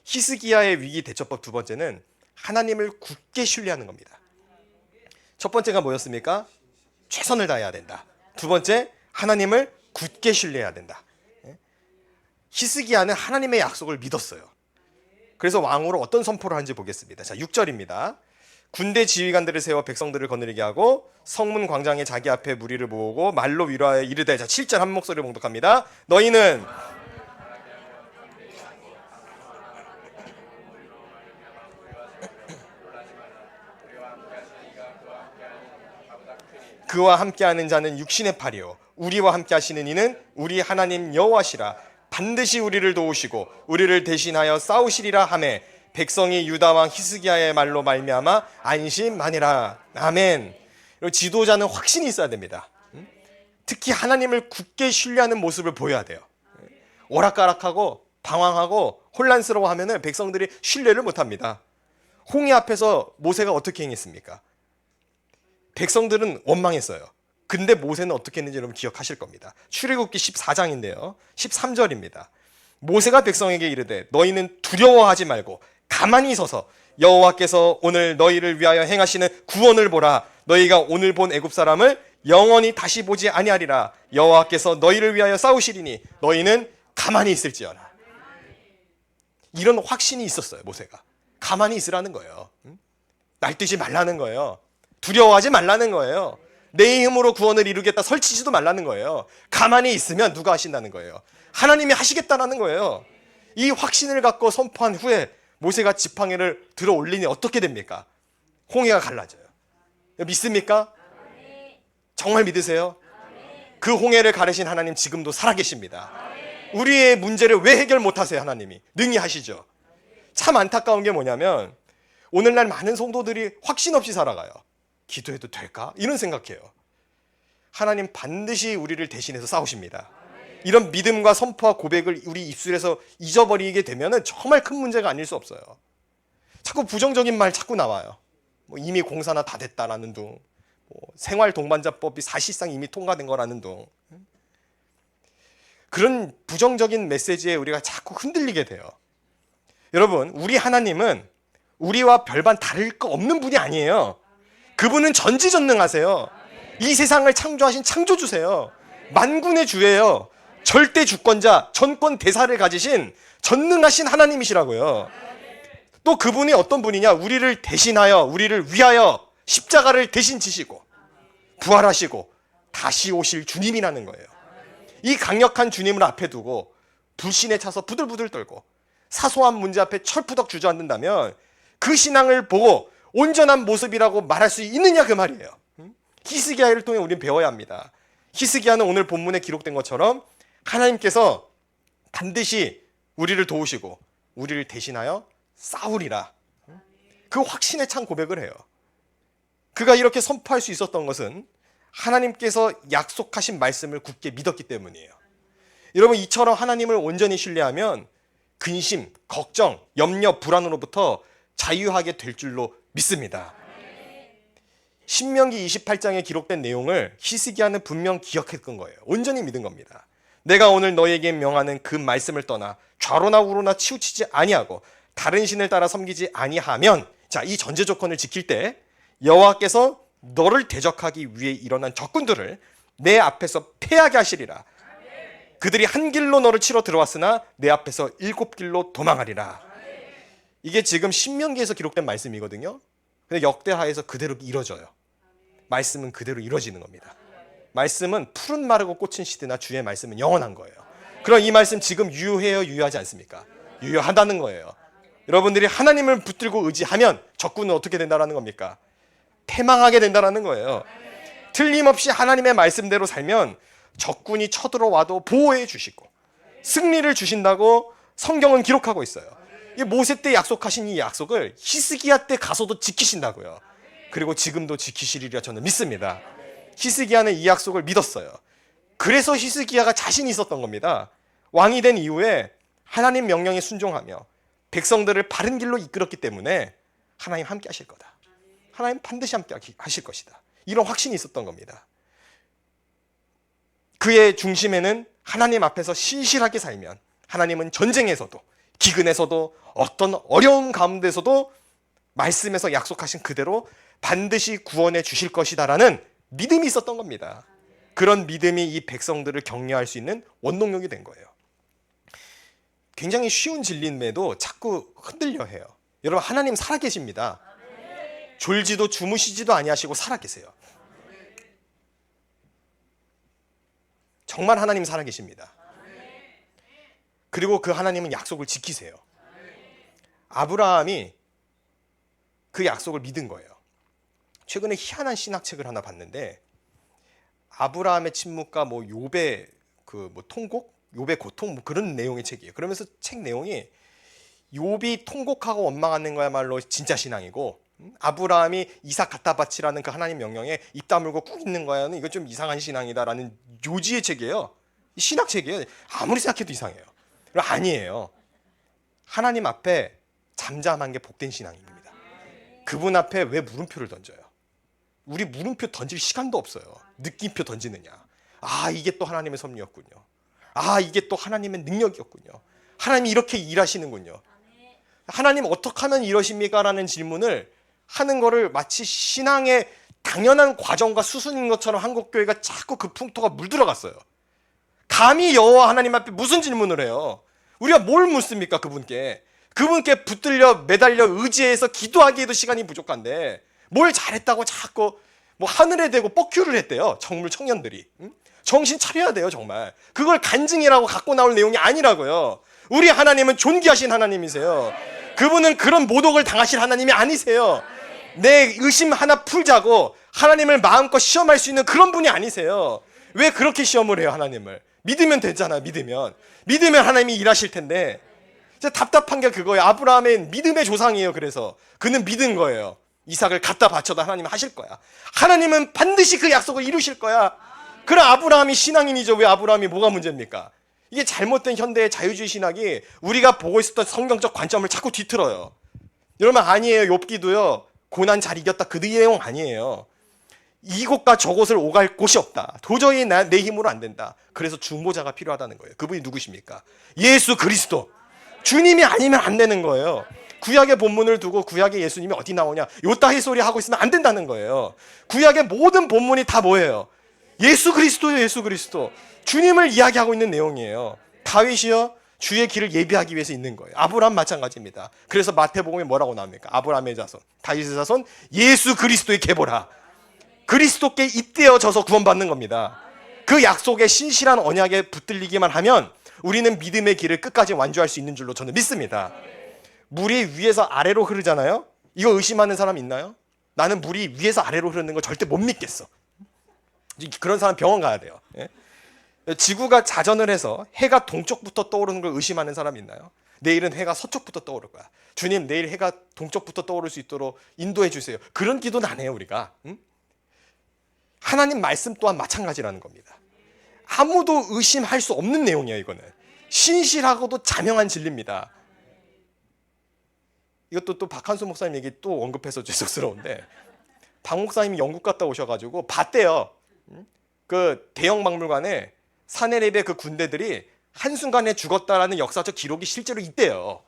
히스기야의 위기 대처법 두 번째는 하나님을 굳게 신뢰하는 겁니다. 첫 번째가 뭐였습니까? 최선을 다해야 된다. 두 번째, 하나님을 굳게 신뢰해야 된다. 히스기야는 하나님의 약속을 믿었어요. 그래서 왕으로 어떤 선포를 하는지 보겠습니다. 자, 6절입니다. 군대 지휘관들을 세워 백성들을 거느리게 하고 성문 광장에 자기 앞에 무리를 모으고 말로 위로하여 이르되, 자 7절 한 목소리로 봉독합니다. 너희는 그와 함께하는 자는 육신의 팔이요 우리와 함께 하시는 이는 우리 하나님 여호와시라. 반드시 우리를 도우시고 우리를 대신하여 싸우시리라 하매 백성이 유다 왕 히스기야의 말로 말미암아 안심하니라. 아멘. 지도자는 확신이 있어야 됩니다. 특히 하나님을 굳게 신뢰하는 모습을 보여야 돼요. 오락가락하고 방황하고 혼란스러워하면 백성들이 신뢰를 못합니다. 홍해 앞에서 모세가 어떻게 행했습니까? 백성들은 원망했어요. 근데 모세는 어떻게 했는지 여러분 기억하실 겁니다. 출애굽기 14장인데요. 13절입니다. 모세가 백성에게 이르되 너희는 두려워하지 말고 가만히 서서 여호와께서 오늘 너희를 위하여 행하시는 구원을 보라. 너희가 오늘 본 애굽 사람을 영원히 다시 보지 아니하리라. 여호와께서 너희를 위하여 싸우시리니 너희는 가만히 있을지어라. 이런 확신이 있었어요. 모세가 가만히 있으라는 거예요. 날뛰지 말라는 거예요. 두려워하지 말라는 거예요. 내 힘으로 구원을 이루겠다 설치지도 말라는 거예요. 가만히 있으면 누가 하신다는 거예요? 하나님이 하시겠다라는 거예요. 이 확신을 갖고 선포한 후에 모세가 지팡이를 들어 올리니 어떻게 됩니까? 홍해가 갈라져요. 믿습니까? 정말 믿으세요? 그 홍해를 가르신 하나님 지금도 살아계십니다. 우리의 문제를 왜 해결 못하세요? 하나님이 능히 하시죠. 참 안타까운 게 뭐냐면 오늘날 많은 성도들이 확신 없이 살아가요. 기도해도 될까? 이런 생각해요. 하나님 반드시 우리를 대신해서 싸우십니다. 이런 믿음과 선포와 고백을 우리 입술에서 잊어버리게 되면 정말 큰 문제가 아닐 수 없어요. 자꾸 부정적인 말 자꾸 나와요. 뭐 이미 공사나 다 됐다라는 둥, 생활 동반자법이 사실상 이미 통과된 거라는 둥. 그런 부정적인 메시지에 우리가 자꾸 흔들리게 돼요. 여러분, 우리 하나님은 우리와 별반 다를 거 없는 분이 아니에요. 그분은 전지전능하세요. 이 세상을 창조하신 창조주세요. 만군의 주예요. 절대 주권자, 전권 대사를 가지신 전능하신 하나님이시라고요. 또 그분이 어떤 분이냐? 우리를 대신하여, 우리를 위하여 십자가를 대신 지시고 부활하시고 다시 오실 주님이라는 거예요. 이 강력한 주님을 앞에 두고 불신에 차서 부들부들 떨고 사소한 문제 앞에 철푸덕 주저앉는다면 그 신앙을 보고 온전한 모습이라고 말할 수 있느냐 그 말이에요. 히스기야를 통해 우리는 배워야 합니다. 히스기야는 오늘 본문에 기록된 것처럼 하나님께서 반드시 우리를 도우시고 우리를 대신하여 싸우리라. 그 확신에 찬 고백을 해요. 그가 이렇게 선포할 수 있었던 것은 하나님께서 약속하신 말씀을 굳게 믿었기 때문이에요. 여러분, 이처럼 하나님을 온전히 신뢰하면 근심, 걱정, 염려, 불안으로부터 자유하게 될 줄로 믿습니다. 신명기 28장에 기록된 내용을 히스기야는 분명 기억했던 거예요. 온전히 믿은 겁니다. 내가 오늘 너에게 명하는 그 말씀을 떠나 좌로나 우로나 치우치지 아니하고 다른 신을 따라 섬기지 아니하면, 자, 이 전제 조건을 지킬 때 여호와께서 너를 대적하기 위해 일어난 적군들을 내 앞에서 패하게 하시리라. 그들이 한 길로 너를 치러 들어왔으나 내 앞에서 7길로 도망하리라. 이게 지금 신명기에서 기록된 말씀이거든요. 근데 역대하에서 그대로 이루어져요. 말씀은 그대로 이루어지는 겁니다. 말씀은 푸른 마르고 꽃은 시드나 주의 말씀은 영원한 거예요. 그럼 이 말씀 지금 유효해요, 유효하지 않습니까? 유효하다는 거예요. 여러분들이 하나님을 붙들고 의지하면 적군은 어떻게 된다는 겁니까? 패망하게 된다는 거예요. 틀림없이 하나님의 말씀대로 살면 적군이 쳐들어와도 보호해 주시고 승리를 주신다고 성경은 기록하고 있어요. 이 모세 때 약속하신 이 약속을 히스기야 때 가서도 지키신다고요. 그리고 지금도 지키시리라 저는 믿습니다. 히스기야는 이 약속을 믿었어요. 그래서 히스기야가 자신이 있었던 겁니다. 왕이 된 이후에 하나님 명령에 순종하며 백성들을 바른 길로 이끌었기 때문에 하나님 함께 하실 거다. 하나님 반드시 함께 하실 것이다. 이런 확신이 있었던 겁니다. 그의 중심에는 하나님 앞에서 신실하게 살면 하나님은 전쟁에서도 기근에서도 어떤 어려운 가운데서도 말씀에서 약속하신 그대로 반드시 구원해 주실 것이다라는 믿음이 있었던 겁니다. 그런 믿음이 이 백성들을 격려할 수 있는 원동력이 된 거예요. 굉장히 쉬운 진리임에도 자꾸 흔들려 해요. 여러분, 하나님 살아계십니다. 졸지도 주무시지도 아니하시고 살아계세요. 정말 하나님 살아계십니다. 그리고 그 하나님은 약속을 지키세요. 아브라함이 그 약속을 믿은 거예요. 최근에 희한한 신학책을 하나 봤는데 아브라함의 침묵과 뭐 욥의 통곡, 욥의 고통 뭐 그런 내용의 책이에요. 그러면서 책 내용이 욥이 통곡하고 원망하는 거야말로 진짜 신앙이고 아브라함이 이삭 갖다 바치라는 그 하나님 명령에 입 다물고 꾹 있는 거야는 이거 좀 이상한 신앙이다라는 요지의 책이에요. 신학책이에요. 아무리 생각해도 이상해요. 아니에요. 하나님 앞에 잠잠한 게 복된 신앙입니다. 그분 앞에 왜 물음표를 던져요? 우리 물음표 던질 시간도 없어요. 느낌표 던지느냐. 아, 이게 또 하나님의 섭리였군요. 아, 이게 또 하나님의 능력이었군요. 하나님이 이렇게 일하시는군요. 하나님 어떻게 하면 이러십니까? 라는 질문을 하는 거를 마치 신앙의 당연한 과정과 수순인 것처럼 한국교회가 자꾸 그 풍토가 물들어갔어요. 감히 여호와 하나님 앞에 무슨 질문을 해요? 우리가 뭘 묻습니까? 그분께 붙들려 매달려 의지해서 기도하기에도 시간이 부족한데 뭘 잘했다고 자꾸 뭐 하늘에 대고 뻑큐를 했대요. 정물 청년들이. 정신 차려야 돼요, 정말. 그걸 간증이라고 갖고 나올 내용이 아니라고요. 우리 하나님은 존귀하신 하나님이세요. 그분은 그런 모독을 당하실 하나님이 아니세요. 내 의심 하나 풀자고 하나님을 마음껏 시험할 수 있는 그런 분이 아니세요. 왜 그렇게 시험을 해요, 하나님을? 믿으면 되잖아요. 믿으면 하나님이 일하실 텐데. 진짜 답답한 게 그거예요. 아브라함은 믿음의 조상이에요. 그래서 그는 믿은 거예요. 이삭을 갖다 바쳐도 하나님은 하실 거야. 하나님은 반드시 그 약속을 이루실 거야. 그럼 아브라함이 신앙인이죠. 왜 아브라함이 뭐가 문제입니까? 이게 잘못된 현대의 자유주의 신학이 우리가 보고 있었던 성경적 관점을 자꾸 뒤틀어요. 여러분, 아니에요. 욥기도요. 고난 잘 이겼다. 그 내용 아니에요. 이곳과 저곳을 오갈 곳이 없다. 도저히 내 힘으로 안 된다. 그래서 중보자가 필요하다는 거예요. 그분이 누구십니까? 예수 그리스도. 주님이 아니면 안 되는 거예요. 구약의 본문을 두고 구약의 예수님이 어디 나오냐, 요따위 소리 하고 있으면 안 된다는 거예요. 구약의 모든 본문이 다 뭐예요? 예수 그리스도예요. 예수 그리스도. 주님을 이야기하고 있는 내용이에요. 다윗이요, 주의 길을 예비하기 위해서 있는 거예요. 아브라함 마찬가지입니다. 그래서 마태복음에 뭐라고 나옵니까? 아브라함의 자손, 다윗의 자손, 예수 그리스도의 계보라. 그리스도께 입되어져서 구원받는 겁니다. 그 약속에 신실한 언약에 붙들리기만 하면 우리는 믿음의 길을 끝까지 완주할 수 있는 줄로 저는 믿습니다. 물이 위에서 아래로 흐르잖아요. 이거 의심하는 사람 있나요? 나는 물이 위에서 아래로 흐르는 거 절대 못 믿겠어. 그런 사람 병원 가야 돼요. 예? 지구가 자전을 해서 해가 동쪽부터 떠오르는 걸 의심하는 사람 있나요? 내일은 해가 서쪽부터 떠오를 거야. 주님, 내일 해가 동쪽부터 떠오를 수 있도록 인도해 주세요. 그런 기도는 안 해요, 우리가. 응? 하나님 말씀 또한 마찬가지라는 겁니다. 아무도 의심할 수 없는 내용이에요. 이거는 신실하고도 자명한 진리입니다. 이것도 또 박한수 목사님 얘기 또 언급해서 죄송스러운데, 박 목사님이 영국 갔다 오셔가지고 봤대요. 그 대형 박물관에 사내랩의 그 군대들이 한순간에 죽었다라는 역사적 기록이 실제로 있대요.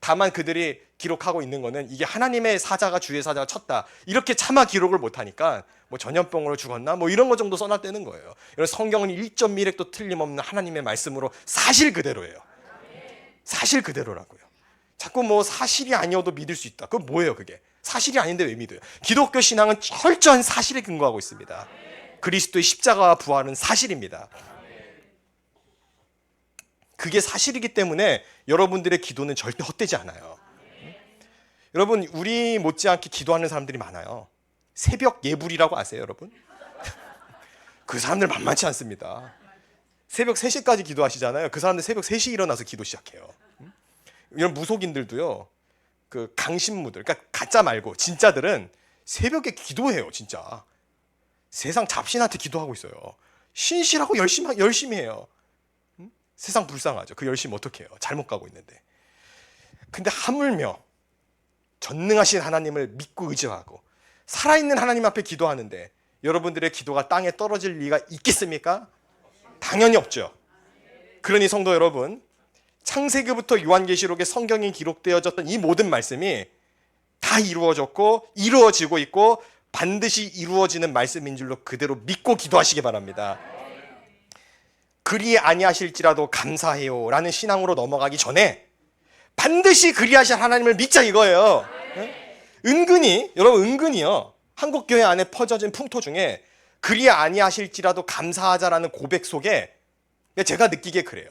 다만 그들이 기록하고 있는 거는 이게 하나님의 사자가 주의 사자가 쳤다, 이렇게 차마 기록을 못하니까 뭐 전염병으로 죽었나 뭐 이런 거 정도 써놨다는 거예요. 이런 성경은 1.1획도 틀림없는 하나님의 말씀으로 사실 그대로예요. 사실 그대로라고요. 자꾸 뭐 사실이 아니어도 믿을 수 있다. 그건 뭐예요 그게? 사실이 아닌데 왜 믿어요? 기독교 신앙은 철저한 사실에 근거하고 있습니다. 그리스도의 십자가와 부활은 사실입니다. 그게 사실이기 때문에 여러분들의 기도는 절대 헛되지 않아요. 여러분, 우리 못지않게 기도하는 사람들이 많아요. 새벽 예불이라고 아세요, 여러분? 그 사람들 만만치 않습니다. 새벽 3시까지 기도하시잖아요. 그 사람들 새벽 3시에 일어나서 기도 시작해요. 이런 무속인들도요, 그 강신무들, 그러니까 가짜 말고 진짜들은 새벽에 기도해요, 진짜. 세상 잡신한테 기도하고 있어요. 신실하고 열심히 해요. 세상 불쌍하죠. 그 열심히 어떻게 해요? 잘못 가고 있는데. 근데 하물며 전능하신 하나님을 믿고 의지하고 살아있는 하나님 앞에 기도하는데 여러분들의 기도가 땅에 떨어질 리가 있겠습니까? 당연히 없죠. 그러니 성도 여러분, 창세기부터 요한계시록에 성경이 기록되어졌던 이 모든 말씀이 다 이루어졌고 이루어지고 있고 반드시 이루어지는 말씀인 줄로 그대로 믿고 기도하시기 바랍니다. 그리 아니하실지라도 감사해요 라는 신앙으로 넘어가기 전에 반드시 그리하실 하나님을 믿자 이거예요. 은근히, 여러분, 은근히요, 한국교회 안에 퍼져진 풍토 중에 그리 아니하실지라도 감사하자라는 고백 속에 제가 느끼기에 그래요.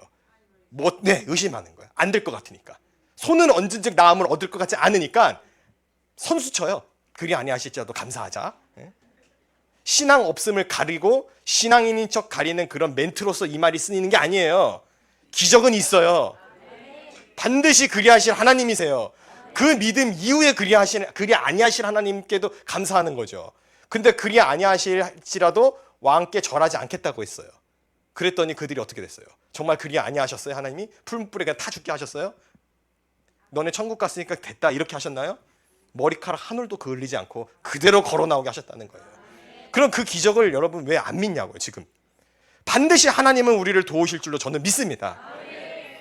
의심하는 거예요. 안 될 것 같으니까. 손은 얹은즉 나음을 얻을 것 같지 않으니까 선수 쳐요. 그리 아니하실지라도 감사하자. 신앙 없음을 가리고 신앙인인 척 가리는 그런 멘트로서 이 말이 쓰이는 게 아니에요. 기적은 있어요. 반드시 그리하실 하나님이세요. 그 믿음 이후에 그리 아니하실 하나님께도 감사하는 거죠. 근데 그리 아니하실지라도 왕께 절하지 않겠다고 했어요. 그랬더니 그들이 어떻게 됐어요? 정말 그리 아니하셨어요? 하나님이 풀무불에 그냥 타 죽게 하셨어요? 너네 천국 갔으니까 됐다 이렇게 하셨나요? 머리카락 한 올도 그을리지 않고 그대로 걸어 나오게 하셨다는 거예요. 그럼 그 기적을 여러분 왜 안 믿냐고요 지금. 반드시 하나님은 우리를 도우실 줄로 저는 믿습니다.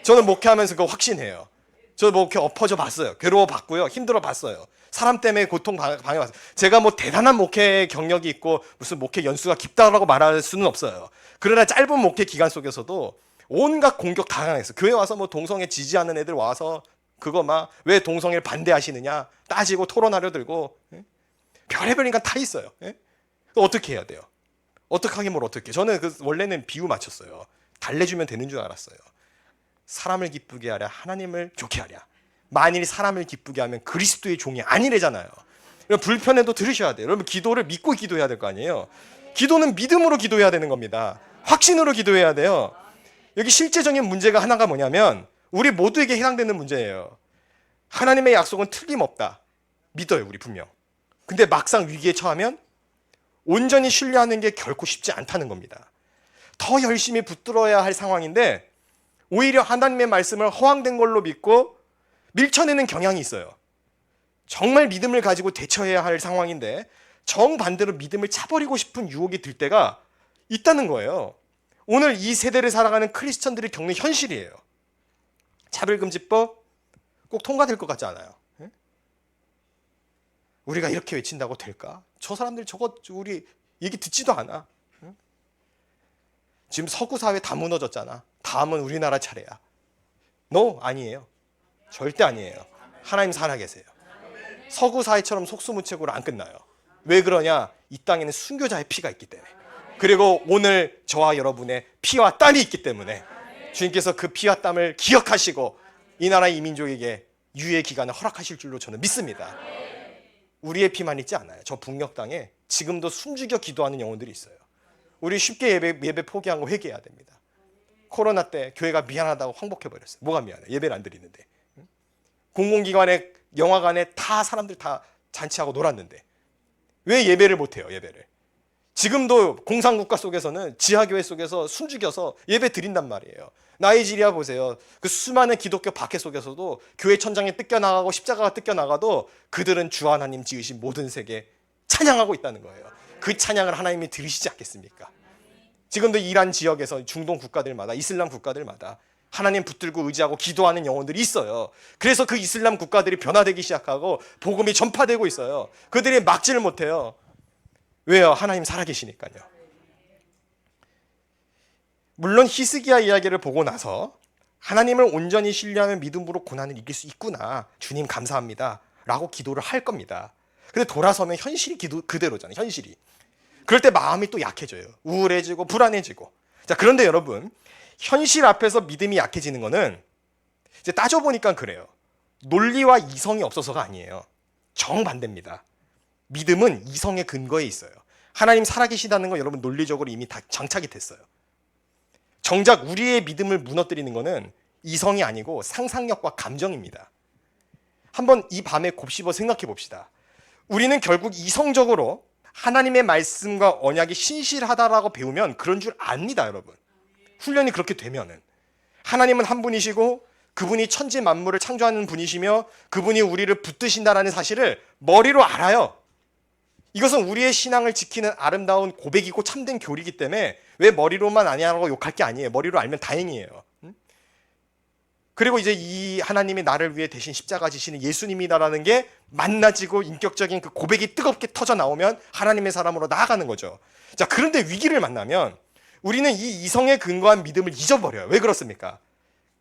저는 목회하면서 그거 확신해요. 저 목회 엎어져 봤어요. 괴로워 봤고요. 힘들어 봤어요. 사람 때문에 고통 당해봤어요. 제가 뭐 대단한 목회 경력이 있고 무슨 목회 연수가 깊다라고 말할 수는 없어요. 그러나 짧은 목회 기간 속에서도 온갖 공격 다 당했어요. 교회 와서 뭐 동성애 지지하는 애들 와서 그거 막 왜 동성애를 반대하시느냐 따지고 토론하려 들고 별의별 인간 다 있어요. 어떻게 해야 돼요? 어떻게 하긴 뭘 어떻게. 저는 원래는 비유 맞췄어요. 달래주면 되는 줄 알았어요. 사람을 기쁘게 하랴 하나님을 좋게 하랴. 만일 사람을 기쁘게 하면 그리스도의 종이 아니래잖아요. 불편해도 들으셔야 돼요. 여러분 기도를 믿고 기도해야 될 거 아니에요. 기도는 믿음으로 기도해야 되는 겁니다. 확신으로 기도해야 돼요. 여기 실제적인 문제가 하나가 뭐냐면 우리 모두에게 해당되는 문제예요. 하나님의 약속은 틀림없다. 믿어요 우리 분명. 근데 막상 위기에 처하면 온전히 신뢰하는 게 결코 쉽지 않다는 겁니다. 더 열심히 붙들어야 할 상황인데 오히려 하나님의 말씀을 허황된 걸로 믿고 밀쳐내는 경향이 있어요. 정말 믿음을 가지고 대처해야 할 상황인데 정반대로 믿음을 차버리고 싶은 유혹이 들 때가 있다는 거예요. 오늘 이 세대를 살아가는 크리스천들이 겪는 현실이에요. 차별금지법 꼭 통과될 것 같지 않아요? 우리가 이렇게 외친다고 될까? 저 사람들 저거 우리 얘기 듣지도 않아. 지금 서구 사회 다 무너졌잖아. 다음은 우리나라 차례야. No, 아니에요. 절대 아니에요. 하나님 살아계세요. 서구 사회처럼 속수무책으로 안 끝나요. 왜 그러냐? 이 땅에는 순교자의 피가 있기 때문에. 그리고 오늘 저와 여러분의 피와 땀이 있기 때문에 주님께서 그 피와 땀을 기억하시고 이 나라 이민족에게 유예 기간을 허락하실 줄로 저는 믿습니다. 우리의 피만 있지 않아요. 저 북녘 땅에 지금도 숨죽여 기도하는 영혼들이 있어요. 우리 쉽게 예배 포기한 거 회개해야 됩니다. 코로나 때 교회가 미안하다고 황복해버렸어요. 뭐가 미안해? 예배를 안 드리는데. 공공기관에 영화관에 다 사람들 다 잔치하고 놀았는데 왜 예배를 못해요? 예배를. 지금도 공산국가 속에서는 지하교회 속에서 숨죽여서 예배 드린단 말이에요. 나이지리아 보세요. 그 수많은 기독교 박해 속에서도 교회 천장에 뜯겨나가고 십자가가 뜯겨나가도 그들은 주 하나님 지으신 모든 세계 찬양하고 있다는 거예요. 그 찬양을 하나님이 들으시지 않겠습니까? 지금도 이란 지역에서 중동 국가들마다 이슬람 국가들마다 하나님 붙들고 의지하고 기도하는 영혼들이 있어요. 그래서 그 이슬람 국가들이 변화되기 시작하고 복음이 전파되고 있어요. 그들이 막지를 못해요. 왜요? 하나님 살아계시니까요. 물론 히스기야 이야기를 보고 나서 하나님을 온전히 신뢰하면 믿음으로 고난을 이길 수 있구나, 주님 감사합니다 라고 기도를 할 겁니다. 근데 돌아서면 현실이 그대로잖아요. 현실이. 그럴 때 마음이 또 약해져요. 우울해지고 불안해지고. 자, 그런데 여러분, 현실 앞에서 믿음이 약해지는 거는 이제 따져보니까 그래요. 논리와 이성이 없어서가 아니에요. 정반대입니다. 믿음은 이성의 근거에 있어요. 하나님 살아계시다는 거 여러분 논리적으로 이미 다 장착이 됐어요. 정작 우리의 믿음을 무너뜨리는 거는 이성이 아니고 상상력과 감정입니다. 한번 이 밤에 곱씹어 생각해 봅시다. 우리는 결국 이성적으로 하나님의 말씀과 언약이 신실하다라고 배우면 그런 줄 압니다, 여러분. 훈련이 그렇게 되면은 하나님은 한 분이시고 그분이 천지 만물을 창조하는 분이시며 그분이 우리를 붙드신다라는 사실을 머리로 알아요. 이것은 우리의 신앙을 지키는 아름다운 고백이고 참된 교리이기 때문에 왜 머리로만 아니라고 욕할 게 아니에요. 머리로 알면 다행이에요. 그리고 이제 이 하나님이 나를 위해 대신 십자가 지시는 예수님이다라는 게 만나지고 인격적인 그 고백이 뜨겁게 터져 나오면 하나님의 사람으로 나아가는 거죠. 자, 그런데 위기를 만나면 우리는 이 이성에 근거한 믿음을 잊어버려요. 왜 그렇습니까?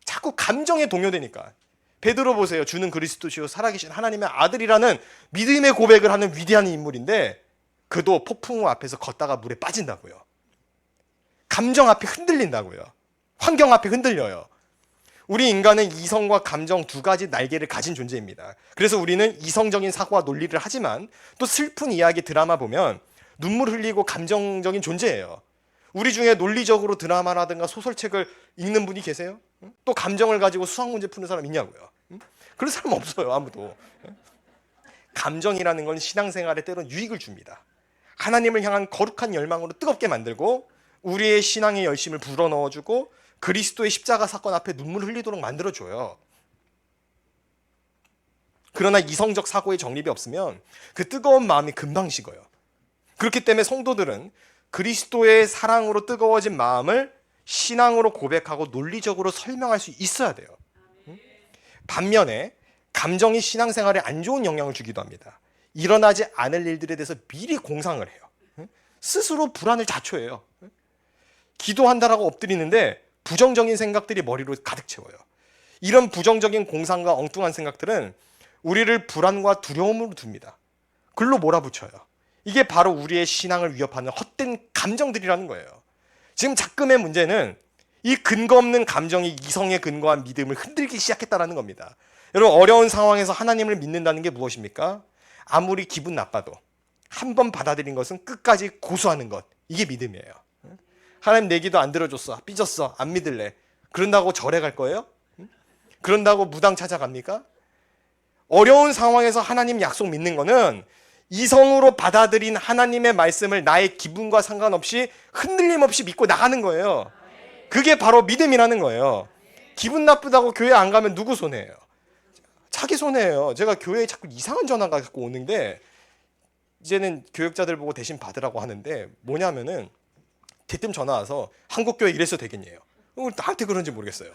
자꾸 감정에 동요되니까. 베드로 보세요. 주는 그리스도시요 살아계신 하나님의 아들이라는 믿음의 고백을 하는 위대한 인물인데 그도 폭풍우 앞에서 걷다가 물에 빠진다고요. 감정 앞에 흔들린다고요. 환경 앞에 흔들려요. 우리 인간은 이성과 감정 두 가지 날개를 가진 존재입니다. 그래서 우리는 이성적인 사고와 논리를 하지만 또 슬픈 이야기 드라마 보면 눈물 흘리고 감정적인 존재예요. 우리 중에 논리적으로 드라마라든가 소설책을 읽는 분이 계세요? 또 감정을 가지고 수학 문제 푸는 사람 있냐고요? 그런 사람 없어요, 아무도. 감정이라는 건 신앙생활에 때로는 유익을 줍니다. 하나님을 향한 거룩한 열망으로 뜨겁게 만들고 우리의 신앙의 열심을 불어넣어주고 그리스도의 십자가 사건 앞에 눈물 흘리도록 만들어줘요. 그러나 이성적 사고의 정립이 없으면 그 뜨거운 마음이 금방 식어요. 그렇기 때문에 성도들은 그리스도의 사랑으로 뜨거워진 마음을 신앙으로 고백하고 논리적으로 설명할 수 있어야 돼요. 반면에 감정이 신앙생활에 안 좋은 영향을 주기도 합니다. 일어나지 않을 일들에 대해서 미리 공상을 해요. 스스로 불안을 자초해요. 기도한다라고 엎드리는데 부정적인 생각들이 머리로 가득 채워요. 이런 부정적인 공상과 엉뚱한 생각들은 우리를 불안과 두려움으로 둡니다. 글로 몰아붙여요. 이게 바로 우리의 신앙을 위협하는 헛된 감정들이라는 거예요. 지금 작금의 문제는 이 근거 없는 감정이 이성에 근거한 믿음을 흔들기 시작했다는 겁니다. 여러분, 어려운 상황에서 하나님을 믿는다는 게 무엇입니까? 아무리 기분 나빠도 한 번 받아들인 것은 끝까지 고수하는 것, 이게 믿음이에요. 하나님 내 기도 안 들어줬어, 삐졌어, 안 믿을래. 그런다고 절에 갈 거예요? 그런다고 무당 찾아갑니까? 어려운 상황에서 하나님 약속 믿는 거는 이성으로 받아들인 하나님의 말씀을 나의 기분과 상관없이 흔들림 없이 믿고 나가는 거예요. 그게 바로 믿음이라는 거예요. 기분 나쁘다고 교회 안 가면 누구 손해예요? 자기 손해예요. 제가 교회에 자꾸 이상한 전화가 자꾸 오는데 이제는 교육자들 보고 대신 받으라고 하는데 뭐냐면은 대뜸 전화 와서 한국교회 이래서 되겠냐요. 나한테 그런지 모르겠어요.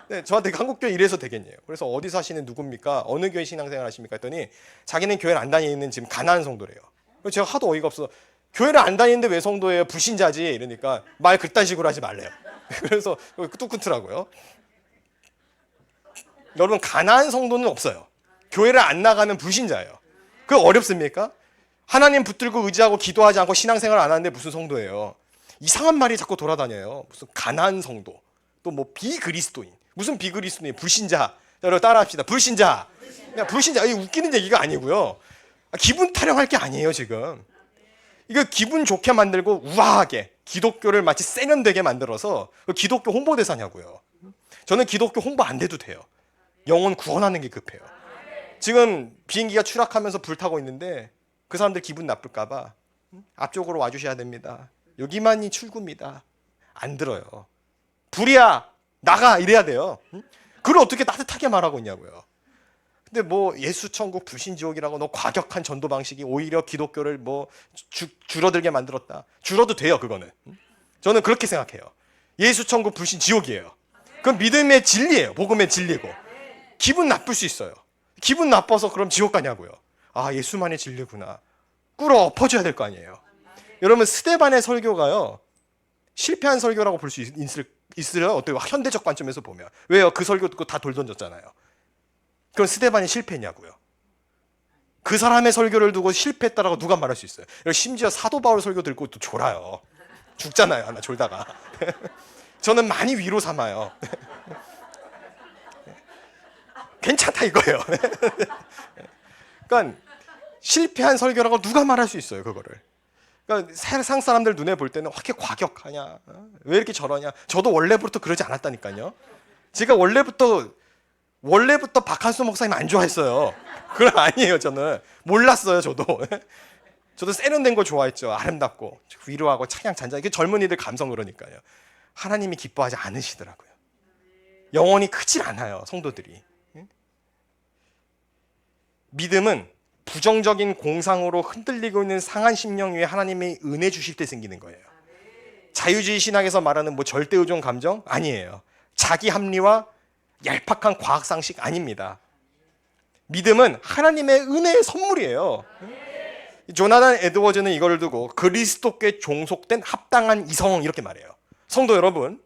네, 저한테 한국교회 이래서 되겠냐요. 그래서 어디 사시는 누굽니까? 어느 교회 신앙생활 하십니까? 했더니 자기는 교회를 안 다니는 지금 가난한 성도래요. 그래서 제가 하도 어이가 없어서 교회를 안 다니는데 왜 성도예요? 불신자지. 이러니까 말 그딴 식으로 하지 말래요. 그래서 뚝 끊더라고요. 여러분, 가난한 성도는 없어요. 교회를 안 나가면 불신자예요. 그거 어렵습니까? 하나님 붙들고 의지하고 기도하지 않고 신앙생활 안 하는데 무슨 성도예요? 이상한 말이 자꾸 돌아다녀요. 무슨 가난한 성도, 또 뭐 비그리스도인, 무슨 비그리스도인, 불신자. 여러분 따라합시다. 불신자. 그냥 불신자. 이 웃기는 얘기가 아니고요. 기분 타령할 게 아니에요 지금. 이거 기분 좋게 만들고 우아하게 기독교를 마치 세련되게 만들어서 기독교 홍보대사냐고요. 저는 기독교 홍보 안 돼도 돼요. 영혼 구원하는 게 급해요. 지금 비행기가 추락하면서 불타고 있는데 그 사람들 기분 나쁠까 봐 앞쪽으로 와주셔야 됩니다. 여기만이 출구입니다. 안 들어요. 불이야 나가 이래야 돼요. 그걸 어떻게 따뜻하게 말하고 있냐고요. 근데 뭐 예수 천국 불신 지옥이라고 너 과격한 전도 방식이 오히려 기독교를 뭐 줄어들게 만들었다. 줄어도 돼요 그거는. 저는 그렇게 생각해요. 예수 천국 불신 지옥이에요. 그건 믿음의 진리예요. 복음의 진리고. 기분 나쁠 수 있어요. 기분 나빠서 그럼 지옥 가냐고요. 아, 예수만의 진리구나. 꿇어 엎어줘야 될 거 아니에요. 여러분, 스데반의 설교가요, 실패한 설교라고 볼 수 있어요. 어때요? 현대적 관점에서 보면. 왜요? 그 설교 듣고 다 돌 던졌잖아요. 그럼 스데반이 실패했냐고요. 그 사람의 설교를 두고 실패했다라고 누가 말할 수 있어요? 심지어 사도 바울 설교 듣고 또 졸아요. 죽잖아요, 하나 졸다가. 저는 많이 위로 삼아요. 괜찮다 이거예요. 그러니까 실패한 설교라고 누가 말할 수 있어요, 그거를. 그러니까 세상 사람들 눈에 볼 때는 왜 이렇게 과격하냐, 왜 이렇게 저러냐. 저도 원래부터 그러지 않았다니까요. 제가 원래부터 박한수 목사님 안 좋아했어요. 그건 아니에요. 저는 몰랐어요. 저도 세련된 거 좋아했죠. 아름답고 위로하고 찬양 잔잔. 이게 젊은이들 감성 그러니까요. 하나님이 기뻐하지 않으시더라고요. 영혼이 크질 않아요, 성도들이. 믿음은 부정적인 공상으로 흔들리고 있는 상한 심령 위에 하나님의 은혜 주실 때 생기는 거예요. 자유주의 신학에서 말하는 뭐 절대 의존 감정 아니에요. 자기 합리와 얄팍한 과학 상식 아닙니다. 믿음은 하나님의 은혜의 선물이에요. 조나단 에드워즈는 이걸 두고 그리스도께 종속된 합당한 이성 이렇게 말해요. 성도 여러분,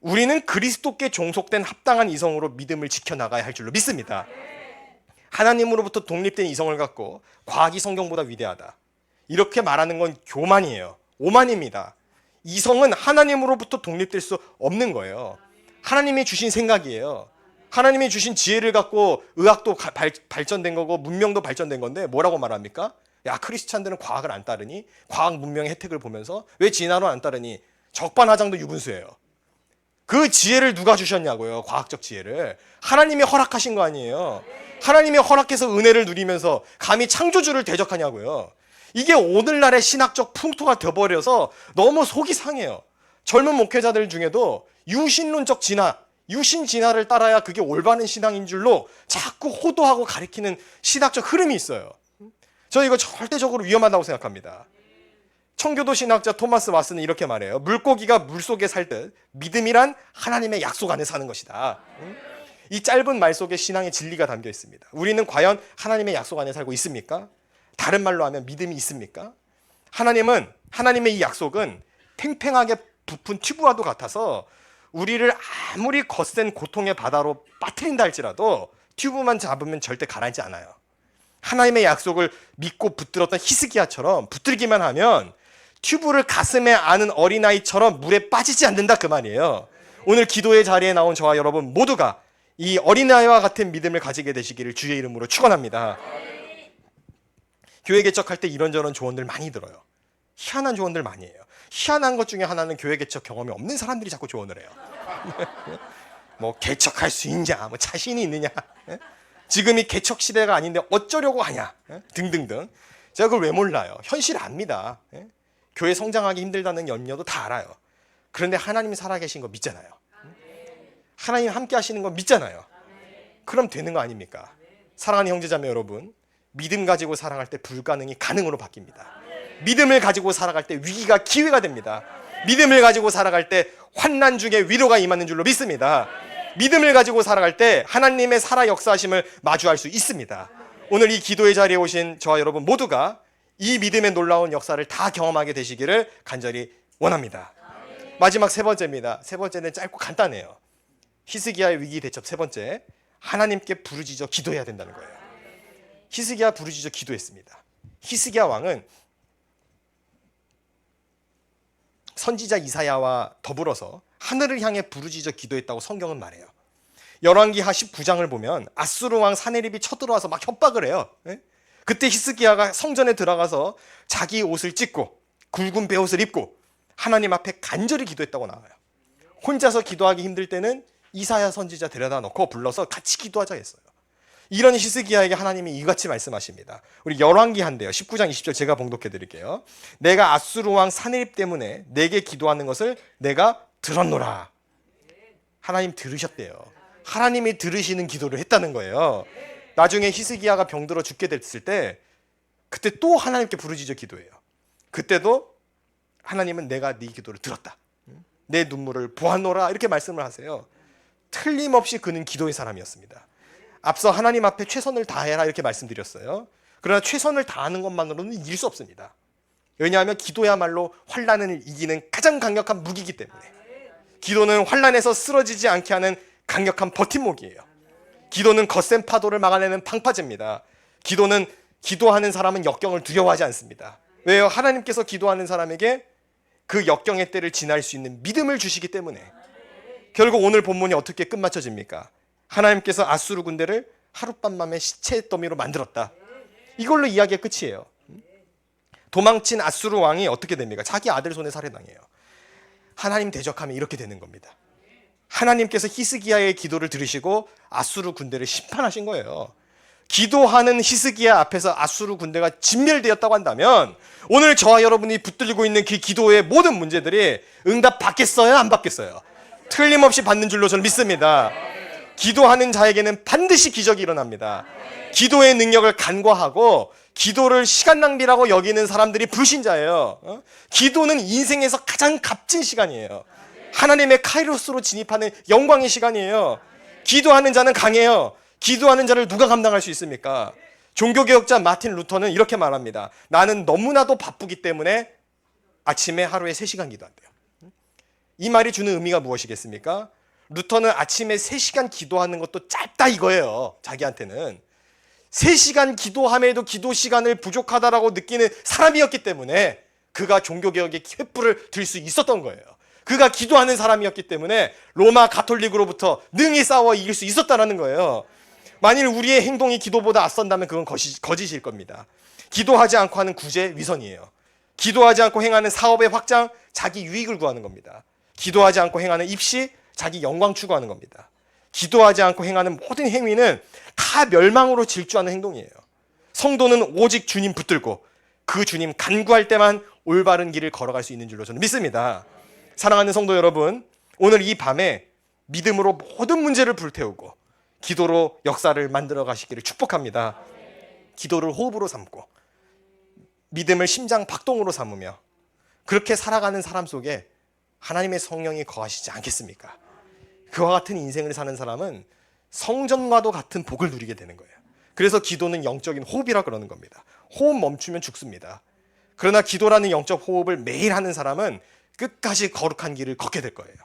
우리는 그리스도께 종속된 합당한 이성으로 믿음을 지켜나가야 할 줄로 믿습니다. 하나님으로부터 독립된 이성을 갖고 과학이 성경보다 위대하다, 이렇게 말하는 건 교만이에요. 오만입니다. 이성은 하나님으로부터 독립될 수 없는 거예요. 하나님이 주신 생각이에요. 하나님이 주신 지혜를 갖고 의학도 발전된 거고 문명도 발전된 건데 뭐라고 말합니까? 야, 크리스찬들은 과학을 안 따르니? 과학 문명의 혜택을 보면서 왜 진화론 안 따르니? 적반하장도 유분수예요. 그 지혜를 누가 주셨냐고요. 과학적 지혜를 하나님이 허락하신 거 아니에요. 하나님이 허락해서 은혜를 누리면서 감히 창조주를 대적하냐고요. 이게 오늘날의 신학적 풍토가 되어버려서 너무 속이 상해요. 젊은 목회자들 중에도 유신론적 진화, 유신 진화를 따라야 그게 올바른 신앙인 줄로 자꾸 호도하고 가리키는 신학적 흐름이 있어요. 저 이거 절대적으로 위험하다고 생각합니다. 청교도 신학자 토마스 왓슨은 이렇게 말해요. 물고기가 물속에 살듯 믿음이란 하나님의 약속 안에 사는 것이다. 이 짧은 말 속에 신앙의 진리가 담겨 있습니다. 우리는 과연 하나님의 약속 안에 살고 있습니까? 다른 말로 하면 믿음이 있습니까? 하나님의 이 약속은 팽팽하게 부푼 튜브와도 같아서 우리를 아무리 거센 고통의 바다로 빠뜨린다 할지라도 튜브만 잡으면 절대 가라앉지 않아요. 하나님의 약속을 믿고 붙들었던 히스기야처럼 붙들기만 하면 튜브를 가슴에 안은 어린아이처럼 물에 빠지지 않는다, 그 말이에요. 오늘 기도의 자리에 나온 저와 여러분 모두가 이 어린아이와 같은 믿음을 가지게 되시기를 주의 이름으로 축원합니다. 교회 개척할 때 이런저런 조언들 많이 들어요. 희한한 조언들 많이 해요. 희한한 것 중에 하나는 교회 개척 경험이 없는 사람들이 자꾸 조언을 해요. 뭐 개척할 수 있냐, 뭐 자신이 있느냐, 지금이 개척 시대가 아닌데 어쩌려고 하냐, 등등등. 제가 그걸 왜 몰라요? 현실 압니다. 교회 성장하기 힘들다는 염려도 다 알아요. 그런데 하나님이 살아계신 거 믿잖아요. 하나님 함께 하시는 거 믿잖아요. 그럼 되는 거 아닙니까? 사랑하는 형제자매 여러분, 믿음 가지고 살아갈 때 불가능이 가능으로 바뀝니다. 믿음을 가지고 살아갈 때 위기가 기회가 됩니다. 믿음을 가지고 살아갈 때 환난 중에 위로가 임하는 줄로 믿습니다. 믿음을 가지고 살아갈 때 하나님의 살아 역사하심을 마주할 수 있습니다. 오늘 이 기도의 자리에 오신 저와 여러분 모두가 이 믿음의 놀라운 역사를 다 경험하게 되시기를 간절히 원합니다. 마지막 세 번째입니다. 세 번째는 짧고 간단해요. 히스기야의 위기 대처 세 번째, 하나님께 부르짖어 기도해야 된다는 거예요. 히스기야 부르짖어 기도했습니다. 히스기야 왕은 선지자 이사야와 더불어서 하늘을 향해 부르짖어 기도했다고 성경은 말해요. 열왕기하 19장을 보면 아수르 왕 사네립이 쳐들어와서 막 협박을 해요. 그때 히스기야가 성전에 들어가서 자기 옷을 찢고 굵은 베옷을 입고 하나님 앞에 간절히 기도했다고 나와요. 혼자서 기도하기 힘들 때는 이사야 선지자 데려다 놓고 불러서 같이 기도하자 했어요. 이런 히스기야에게 하나님이 이같이 말씀하십니다. 우리 열왕기하인데요. 19장 20절 제가 봉독해 드릴게요. 내가 아수르 왕 사네립 때문에 내게 기도하는 것을 내가 들었노라. 하나님 들으셨대요. 하나님이 들으시는 기도를 했다는 거예요. 나중에 히스기야가 병들어 죽게 됐을 때 그때 또 하나님께 부르짖어 기도해요. 그때도 하나님은 내가 네 기도를 들었다, 내 눈물을 보았노라, 이렇게 말씀을 하세요. 틀림없이 그는 기도의 사람이었습니다. 앞서 하나님 앞에 최선을 다해라 이렇게 말씀드렸어요. 그러나 최선을 다하는 것만으로는 이길 수 없습니다. 왜냐하면 기도야말로 환난을 이기는 가장 강력한 무기이기 때문에. 기도는 환난에서 쓰러지지 않게 하는 강력한 버팀목이에요. 기도는 거센 파도를 막아내는 방파제입니다. 기도는 기도하는 사람은 역경을 두려워하지 않습니다. 왜요? 하나님께서 기도하는 사람에게 그 역경의 때를 지날 수 있는 믿음을 주시기 때문에. 결국 오늘 본문이 어떻게 끝마쳐집니까? 하나님께서 아수르 군대를 하룻밤 시체 더미로 만들었다. 이걸로 이야기가 끝이에요. 도망친 아수르 왕이 어떻게 됩니까? 자기 아들 손에 살해당해요. 하나님 대적하면 이렇게 되는 겁니다. 하나님께서 히스기야의 기도를 들으시고 아수르 군대를 심판하신 거예요. 기도하는 히스기야 앞에서 아수르 군대가 진멸되었다고 한다면 오늘 저와 여러분이 붙들고 있는 그 기도의 모든 문제들이 응답 받겠어요? 안 받겠어요? 틀림없이 받는 줄로 저는 믿습니다. 기도하는 자에게는 반드시 기적이 일어납니다. 기도의 능력을 간과하고 기도를 시간 낭비라고 여기는 사람들이 불신자예요. 기도는 인생에서 가장 값진 시간이에요. 하나님의 카이로스로 진입하는 영광의 시간이에요. 기도하는 자는 강해요. 기도하는 자를 누가 감당할 수 있습니까? 종교개혁자 마틴 루터는 이렇게 말합니다. 나는 너무나도 바쁘기 때문에 아침에 하루에 3시간 기도한대요. 이 말이 주는 의미가 무엇이겠습니까? 루터는 아침에 3시간 기도하는 것도 짧다 이거예요. 자기한테는 3시간 기도함에도 기도 시간을 부족하다라고 느끼는 사람이었기 때문에 그가 종교개혁의 횃불을 들 수 있었던 거예요. 그가 기도하는 사람이었기 때문에 로마 가톨릭으로부터 능히 싸워 이길 수 있었다는 거예요. 만일 우리의 행동이 기도보다 앞선다면 그건 거짓일 겁니다. 기도하지 않고 하는 구제 위선이에요. 기도하지 않고 행하는 사업의 확장, 자기 유익을 구하는 겁니다. 기도하지 않고 행하는 입시, 자기 영광 추구하는 겁니다. 기도하지 않고 행하는 모든 행위는 다 멸망으로 질주하는 행동이에요. 성도는 오직 주님 붙들고 그 주님 간구할 때만 올바른 길을 걸어갈 수 있는 줄로 저는 믿습니다. 사랑하는 성도 여러분, 오늘 이 밤에 믿음으로 모든 문제를 불태우고 기도로 역사를 만들어 가시기를 축복합니다. 기도를 호흡으로 삼고 믿음을 심장 박동으로 삼으며 그렇게 살아가는 사람 속에 하나님의 성령이 거하시지 않겠습니까? 그와 같은 인생을 사는 사람은 성전과도 같은 복을 누리게 되는 거예요. 그래서 기도는 영적인 호흡이라 그러는 겁니다. 호흡 멈추면 죽습니다. 그러나 기도라는 영적 호흡을 매일 하는 사람은 끝까지 거룩한 길을 걷게 될 거예요.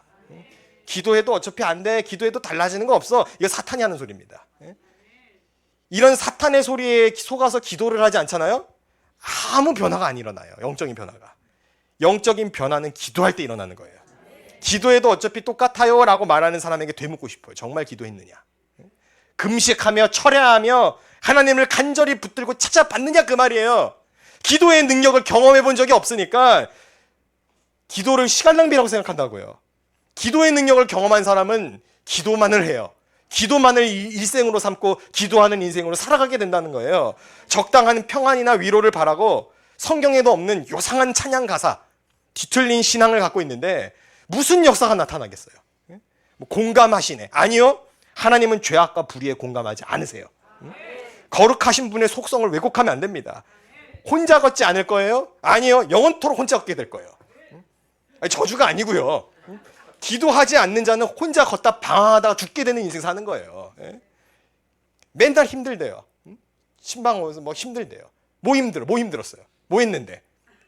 기도해도 어차피 안 돼. 기도해도 달라지는 거 없어. 이거 사탄이 하는 소리입니다. 이런 사탄의 소리에 속아서 기도를 하지 않잖아요? 아무 변화가 안 일어나요. 영적인 변화가. 영적인 변화는 기도할 때 일어나는 거예요. 기도해도 어차피 똑같아요 라고 말하는 사람에게 되묻고 싶어요. 정말 기도했느냐? 금식하며 철야하며 하나님을 간절히 붙들고 찾아봤느냐 그 말이에요. 기도의 능력을 경험해 본 적이 없으니까 기도를 시간 낭비라고 생각한다고요. 기도의 능력을 경험한 사람은 기도만을 해요. 기도만을 일생으로 삼고 기도하는 인생으로 살아가게 된다는 거예요. 적당한 평안이나 위로를 바라고 성경에도 없는 요상한 찬양 가사, 뒤틀린 신앙을 갖고 있는데 무슨 역사가 나타나겠어요? 뭐 공감하시네. 아니요. 하나님은 죄악과 불의에 공감하지 않으세요. 거룩하신 분의 속성을 왜곡하면 안 됩니다. 혼자 걷지 않을 거예요? 아니요. 영원토록 혼자 걷게 될 거예요. 저주가 아니고요. 기도하지 않는 자는 혼자 걷다 방황하다가 죽게 되는 인생 사는 거예요. 맨날 힘들대요. 신방 오면서 뭐 힘들대요. 뭐 힘들었어요. 뭐 했는데?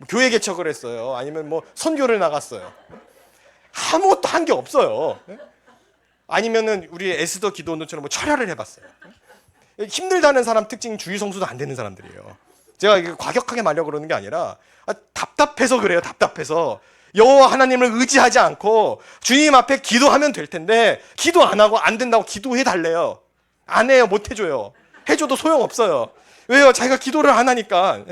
교회 개척을 했어요. 아니면 뭐 선교를 나갔어요. 아무것도 한 게 없어요. 아니면은 우리 에스더 기도원처럼 뭐 철야를 해봤어요. 힘들다는 사람 특징이 주의 성수도 안 되는 사람들이에요. 제가 이게 과격하게 말려고 그러는 게 아니라 답답해서 그래요. 답답해서. 여호와 하나님을 의지하지 않고 주님 앞에 기도하면 될 텐데 기도 안 하고 안 된다고 기도해 달래요. 안 해요. 못 해줘요. 해줘도 소용없어요. 왜요? 자기가 기도를 안 하니까.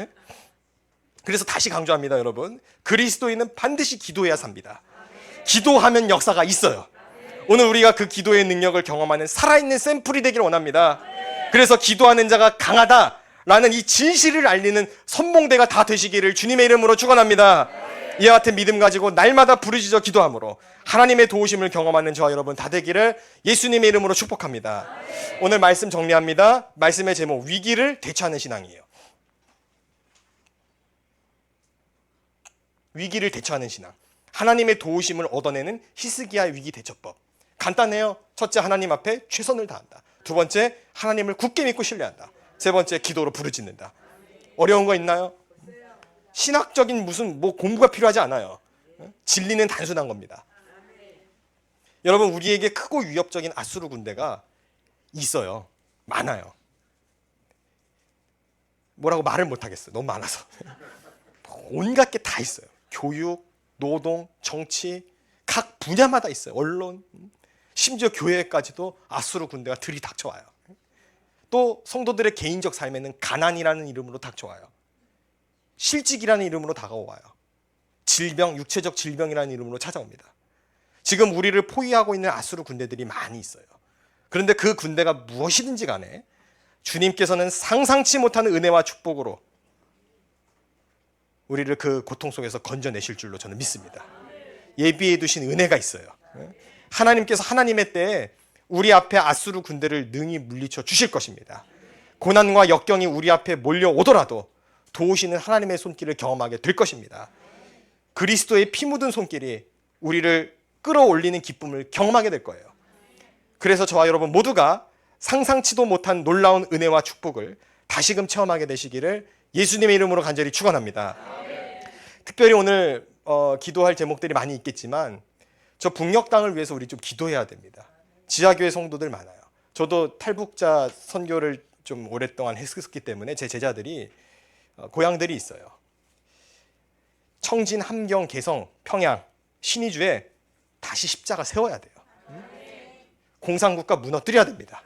그래서 다시 강조합니다, 여러분. 그리스도인은 반드시 기도해야 삽니다. 기도하면 역사가 있어요. 오늘 우리가 그 기도의 능력을 경험하는 살아있는 샘플이 되기를 원합니다. 그래서 기도하는 자가 강하다라는 이 진실을 알리는 선봉대가 다 되시기를 주님의 이름으로 축원합니다. 이와 같은 믿음 가지고 날마다 부르짖어 기도함으로 하나님의 도우심을 경험하는 저와 여러분 다 되기를 예수님의 이름으로 축복합니다. 오늘 말씀 정리합니다. 말씀의 제목, 위기를 대처하는 신앙이에요. 위기를 대처하는 신앙. 하나님의 도우심을 얻어내는 히스기야 위기 대처법. 간단해요. 첫째, 하나님 앞에 최선을 다한다. 두 번째, 하나님을 굳게 믿고 신뢰한다. 세 번째, 기도로 부르짖는다. 어려운 거 있나요? 신학적인 무슨 공부가 필요하지 않아요. 진리는 단순한 겁니다. 여러분, 우리에게 크고 위협적인 아수르 군대가 있어요. 많아요. 뭐라고 말을 못하겠어요. 너무 많아서. 온갖 게 다 있어요. 교육, 노동, 정치, 각 분야마다 있어요. 언론, 심지어 교회까지도 아수르 군대가 들이닥쳐와요. 또 성도들의 개인적 삶에는 가난이라는 이름으로 닥쳐와요. 실직이라는 이름으로 다가와요. 질병, 육체적 질병이라는 이름으로 찾아옵니다. 지금 우리를 포위하고 있는 아수르 군대들이 많이 있어요. 그런데 그 군대가 무엇이든지 간에 주님께서는 상상치 못하는 은혜와 축복으로 우리를 그 고통 속에서 건져내실 줄로 저는 믿습니다. 예비해 두신 은혜가 있어요. 하나님께서 하나님의 때에 우리 앞에 아수르 군대를 능히 물리쳐 주실 것입니다. 고난과 역경이 우리 앞에 몰려오더라도 도우시는 하나님의 손길을 경험하게 될 것입니다. 그리스도의 피 묻은 손길이 우리를 끌어올리는 기쁨을 경험하게 될 거예요. 그래서 저와 여러분 모두가 상상치도 못한 놀라운 은혜와 축복을 다시금 체험하게 되시기를 예수님의 이름으로 간절히 축원합니다. 특별히 오늘 기도할 제목들이 많이 있겠지만 저 북녘 땅을 위해서 우리 좀 기도해야 됩니다. 지하교회 성도들 많아요. 저도 탈북자 선교를 좀 오랫동안 했었기 때문에 제 제자들이 고향들이 있어요. 청진, 함경, 개성, 평양, 신의주에 다시 십자가 세워야 돼요. 공산국가 무너뜨려야 됩니다.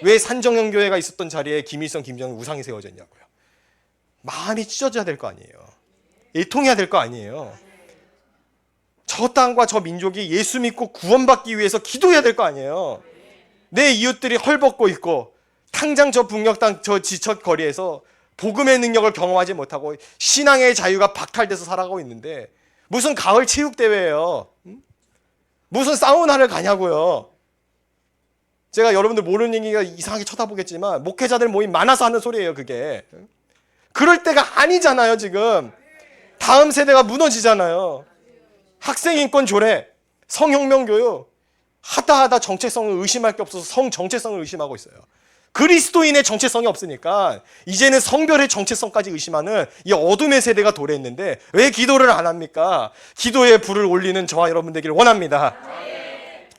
왜 산정형교회가 있었던 자리에 김일성, 김정은 우상이 세워졌냐고요. 마음이 찢어져야 될 거 아니에요. 애통해야 될 거 아니에요. 저 땅과 저 민족이 예수 믿고 구원받기 위해서 기도해야 될 거 아니에요. 내 이웃들이 헐벗고 있고 당장 저 북녘 땅 저 지척 거리에서 복음의 능력을 경험하지 못하고 신앙의 자유가 박탈돼서 살아가고 있는데 무슨 가을 체육대회예요. 무슨 사우나를 가냐고요. 제가 여러분들 모르는 얘기가 이상하게 쳐다보겠지만 목회자들 모임 많아서 하는 소리예요. 그게 그럴 때가 아니잖아요. 지금 다음 세대가 무너지잖아요. 학생인권 조례, 성혁명 교육 하다 정체성을 의심할 게 없어서 성 정체성을 의심하고 있어요. 그리스도인의 정체성이 없으니까 이제는 성별의 정체성까지 의심하는 이 어둠의 세대가 도래했는데 왜 기도를 안 합니까? 기도의 불을 올리는 저와 여러분 되기를 원합니다.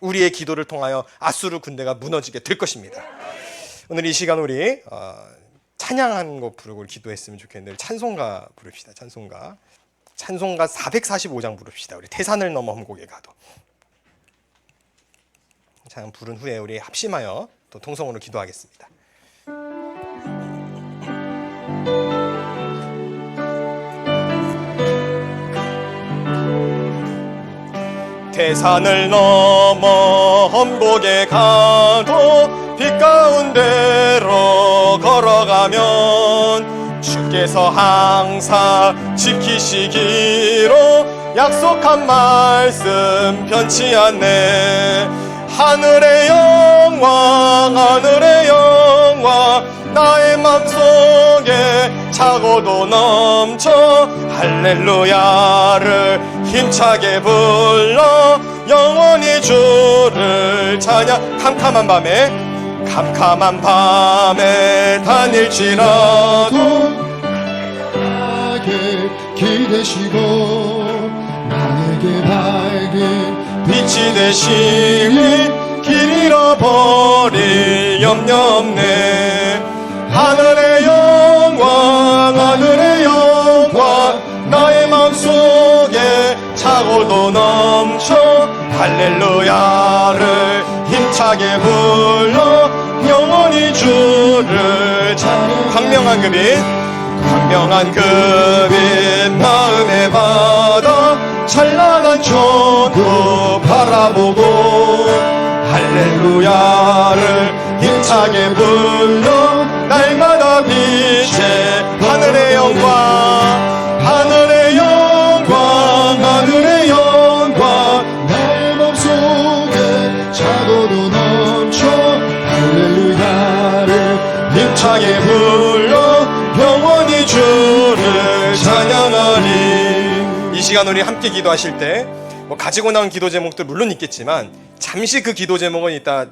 우리의 기도를 통하여 아수르 군대가 무너지게 될 것입니다. 오늘 이 시간 우리 찬양한 곡 부르고 기도했으면 좋겠는데 찬송가 부릅시다. 찬송가 445장 부릅시다. 우리 태산을 넘어 험곡에 가도. 찬양 부른 후에 우리 합심하여 또 통성으로 기도하겠습니다. 태산을 넘어 험곡에 가도 빛 가운데로 걸어가면 주께서 항상 지키시기로 약속한 말씀 변치 않네. 하늘의 영광 나의 맘속에 차고도 넘쳐 할렐루야를 힘차게 불러 영원히 주를 찬양. 캄캄한 밤에 다닐지라도 나에게 기대시고 나에게 밝은 빛이 되시니 길 잃어버릴 염려 없네. 하늘의 영광 나의 마음속에 차고도 넘쳐 할렐루야를 힘차게 불러 영원히 주를 찬양. 광명한 금빛 마음의 바다 찬란한 천국 바라보고 할렐루야를 힘차게 불러 날마다 빛의 하늘의 영광 내 맘속에 차고도 넘쳐 할렐루야를 힘차게 불러 영원히 주를 찬양하리. 이 시간 우리 함께 기도하실 때 가지고 나온 기도 제목들 물론 있겠지만 잠시 그 기도 제목은 이따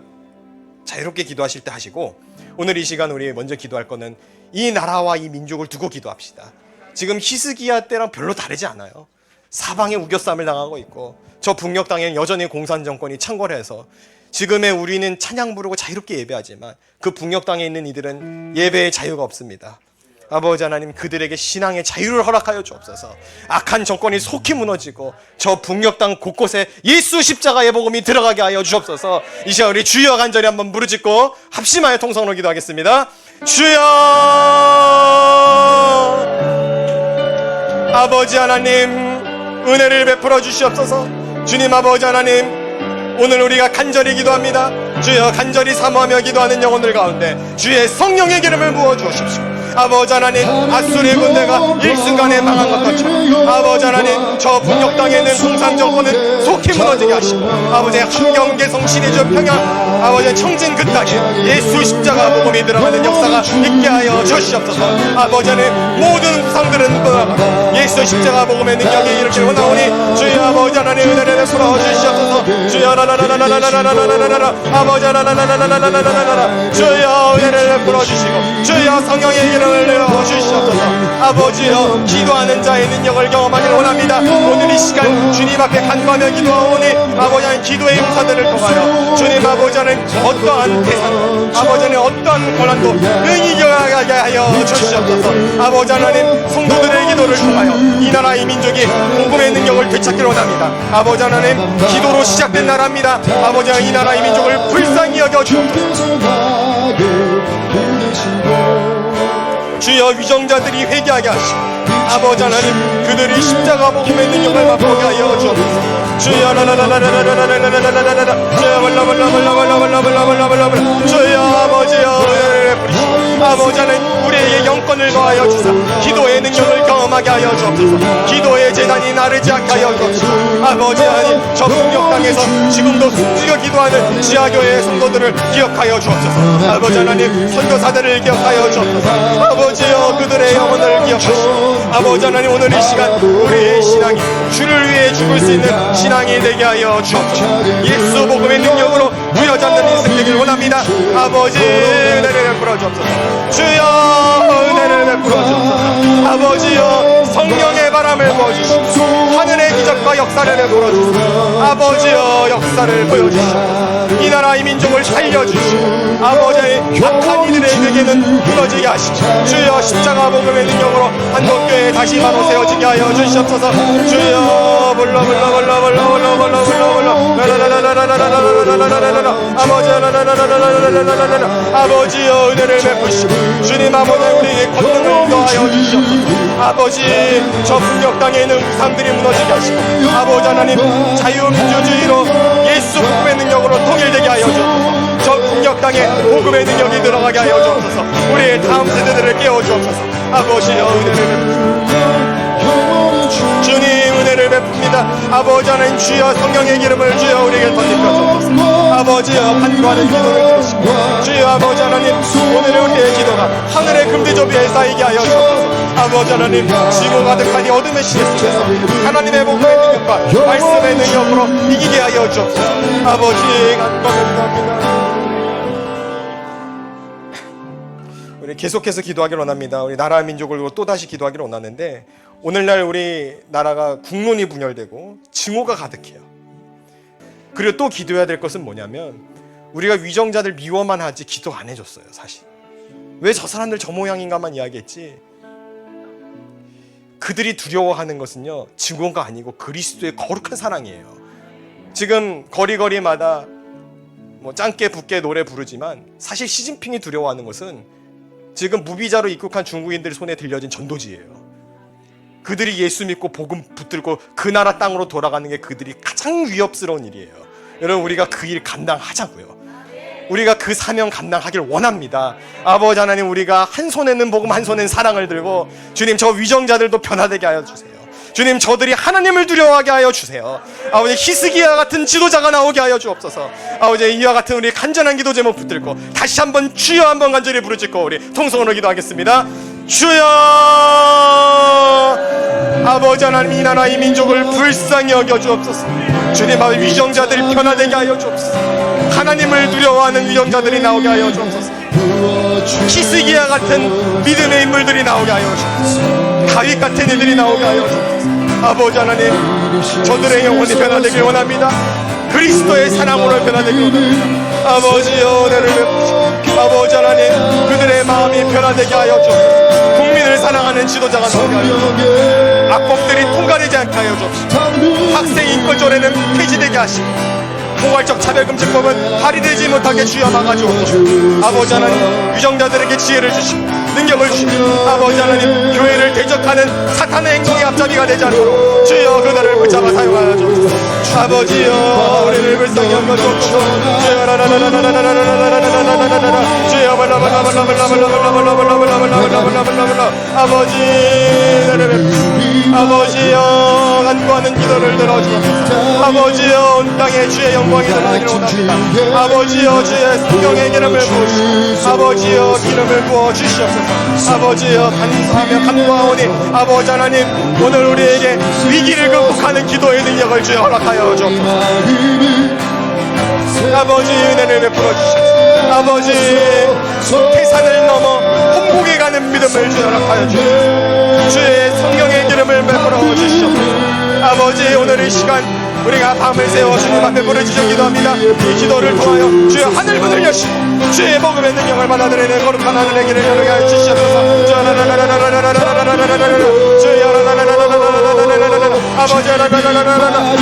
자유롭게 기도하실 때 하시고, 오늘 이 시간 우리 먼저 기도할 거는 이 나라와 이 민족을 두고 기도합시다. 지금 히스기야 때랑 별로 다르지 않아요. 사방에 우겨쌈을 당하고 있고, 저 북녘 땅에는 여전히 공산 정권이 창궐해서 지금의 우리는 찬양 부르고 자유롭게 예배하지만 그 북녘 땅에 있는 이들은 예배의 자유가 없습니다. 아버지 하나님, 그들에게 신앙의 자유를 허락하여 주옵소서. 악한 정권이 속히 무너지고 저 북녘 땅 곳곳에 예수 십자가의 복음이 들어가게 하여 주옵소서. 이 시간 우리 주여 간절히 한번 부르짖고 합심하여 통성으로 기도하겠습니다. 주여, 아버지 하나님, 은혜를 베풀어 주시옵소서. 주님 아버지 하나님, 오늘 우리가 간절히 기도합니다. 주여, 간절히 사모하며 기도하는 영혼들 가운데 주의 성령의 기름을 부어 주십시오. 아버지 하나님, 아수르의 군대가 일순간에 망한 것처럼 아버지 하나님, 저 북녘 땅에 있는 공산 정권은 속히 무너지게 하시고, 아버지 함경개성 시리즈 평양 아버지 청진 그 땅에 예수 십자가 복음이 들어가는 역사가 있게 하여 주시옵소서. 아버지 하나님, 모든 우상들은 떠나가고 예수 십자가 복음의 능력이 이렇게 원하오니 주여 아버지 하나님, 은혜를 베풀어 주시옵소서. 주여 라라라라라라라라라라라, 아버지 라라라라라라라라라, 주여 은혜를 베풀어 주시고 주여 성령의 이름을 내어 주시옵소서. 아버지여, 기도하는 자의 능력을 경험하기를 원합니다. 오늘 이 시간 주님 앞에 간구하며 기도하오니 아버지 하나님, 기도의 용사들을 통하여 주님 아버지 하나님, 어떠한 대상, 아버지 하나님, 어떠한 고난도 능히 이겨가게 하여 주시옵소서. 아버지 하나님, 성도들의 기도를 통하여 이 나라 이 민족이 복음의 능력을 되찾기를 원합니다. 아버지 하나님, 기도로 시작된 나라입니다. 아버지 하나님, 이 나라 이 민족을 불쌍히 여겨 주옵소서. 주여, 위정자들이 회개하게 하시고 아버지 하나님, 그들이 십자가 복음의 능력을 맛보게 하여 주옵소서. 주여 라라라라라라라라라라라라, 주여 아버지여, 은혜를 베푸시고 아버지 하나님, 우리에게 영권을 더하여 주사 기도의 능력을 경험하게 하여 주옵소서. 기도의 재단이 나르지 않게 하여 주옵소서. 아버지 하나님, 저 북녘 땅에서 지금도 숨지어 기도하는 지하교회의 성도들을 기억하여 주옵소서. 아버지 하나님, 선교사들을 기억하여 주옵소서. 아버지여, 그들의 영혼을 기억하시고 아버지 하나님, 오늘 이 시간 우리의 신앙이 주를 위해 죽을 수 있는 신앙이 되게 하여 주옵소서. 예수 복음의 능력으로 부여잡는 인생 되길 원합니다. 아버지, 은혜를 베풀어 주옵소서. 주여, 은혜를 베풀어 주옵소서. 아버지여, 성령의 바람을 부어주시고 하늘의 기적과 역사를 베풀어 주시고 아버지여, 역사를 보여주시고 이 나라 이 민족을 살려주시고 아버지, 악한 이들에게는 무너지게 하시고 주여, 십자가 복음의 능력으로 한국교회에 다시 바로 세워지게 하여 주시옵소서. 주여, 아버지여, 은혜를 베푸시고 주님 아버지, 우리에게 권능을 더하여 주시옵소서. 아버지, 저 북녘 땅에 있는 우상들이 무너지게 하시고 아버지 하나님, 자유민주주의로 예수 복음의 능력으로 통일되게 하여 주옵소서. 저 북녘 땅에 복음의 능력이 들어가게 하여 주옵소서. 우리의 다음 세대들을 깨워 주옵소서. 아버지여, 은혜를 베푸시고 주님, 은혜를 베풉니다. 아버지 하나님, 주여 성령의 기름을 주여 우리에게 덧입혀주옵소서. 아버지여, 간구하는 기도를 들으시고 주여 아버지 하나님, 오늘 우리의 기도가 하늘의 금대조비에 쌓이게 하여 주옵소서. 아버지 하나님, 지고 가득하니 어둠의 시대 속에서 하나님의 복음의 능력과 말씀의 능력으로 이기게 하여 주옵소서. 아버지, 간구합니다. 우리 계속해서 기도하기를 원합니다. 우리 나라 민족을 또다시 기도하기를 원하는데, 오늘날 우리 나라가 국론이 분열되고 증오가 가득해요. 그리고 또 기도해야 될 것은 뭐냐면, 우리가 위정자들 미워만 하지 기도 안 해줬어요. 사실 왜 저 사람들 저 모양인가만 이야기했지, 그들이 두려워하는 것은요, 증오가 아니고 그리스도의 거룩한 사랑이에요. 지금 거리거리마다 뭐 짱깨 붓게 노래 부르지만 사실 시진핑이 두려워하는 것은 지금 무비자로 입국한 중국인들 손에 들려진 전도지예요. 그들이 예수 믿고 복음 붙들고 그 나라 땅으로 돌아가는 게 그들이 가장 위협스러운 일이에요. 여러분, 우리가 그 일 감당하자고요. 우리가 그 사명 감당하길 원합니다. 아버지 하나님, 우리가 한 손에는 복음, 한 손에는 사랑을 들고 주님, 저 위정자들도 변화되게 하여 주세요. 주님, 저들이 하나님을 두려워하게 하여 주세요. 아버지, 히스기야 같은 지도자가 나오게 하여 주옵소서. 아버지, 이와 같은 우리 간절한 기도 제목 붙들고 다시 한번 주여 한번 간절히 부르짖고 우리 통성으로 기도하겠습니다. 주여, 아버지 하나님, 이 나라 이 민족을 불쌍히 여겨 주옵소서. 주님 아버지, 위정자들이 변화되게 하여 주옵소서. 하나님을 두려워하는 위정자들이 나오게 하여 주옵소서. 히스기야 같은 믿음의 인물들이 나오게 하여 주옵소서. 다윗 같은 이들이 나오게 하여 주옵소서. 아버지 하나님, 저들의 영혼이 변화되길 원합니다. 그리스도의 사랑으로 변화되길 원합니다. 아버지여, 은혜를 베푸시고 아버지 하나님, 그들의 마음이 변화되게 하여 주옵소서. 국민을 사랑하는 지도자가 나오게 하여 주옵소서. 악법들이 통과되지 않게 하여 주옵소서. 학생 인권조례는 폐지되게 하시고 포괄적 차별금지법은 발의되지 못하게 주여 막아주옵소서. 아버지 하나님, 유정자들에게 지혜를 주시고 능력을 주시고 아버지 하나님, 교회를 대적하는 사탄의 행동이 앞잡이가 되지 않도록 주여 그들을 붙잡아 사용하여 주옵소서. 아버지여, 우리를 불쌍히 여겨 주옵소서. 주여 아버지여, 간구하는 기도를 들어주옵소서. 아버지여, 온 땅에 주의 영광이 드러나기를 원합니다. 아버지여, 주의 성령의 기름을 부으시고 아버지여, 기름을 부어 주시옵소서. 아버지여, 간구하며 간구하오니 아버지 하나님, 오늘 우리에게 위기를 극복하는 기도의 능력을 주여 허락하여 주옵소서. 아버지, 은혜를 베풀어 주시옵소서. 아버지, 태산을 넘어 홍곡에 가는 믿음을 주여 허락하여 주옵소서. 주의 성령의 기름을 베풀어 주시옵소서. 아버지, 오늘 이 시간 우리가 밤을 새워 주님 앞에 부르짖어 기도합니다. 이 기도를 통하여 주여 하늘문을 여시고 주의 복음의 능력을 받아들이는 거룩한 하늘의 길을 열게 하여 주시옵소서.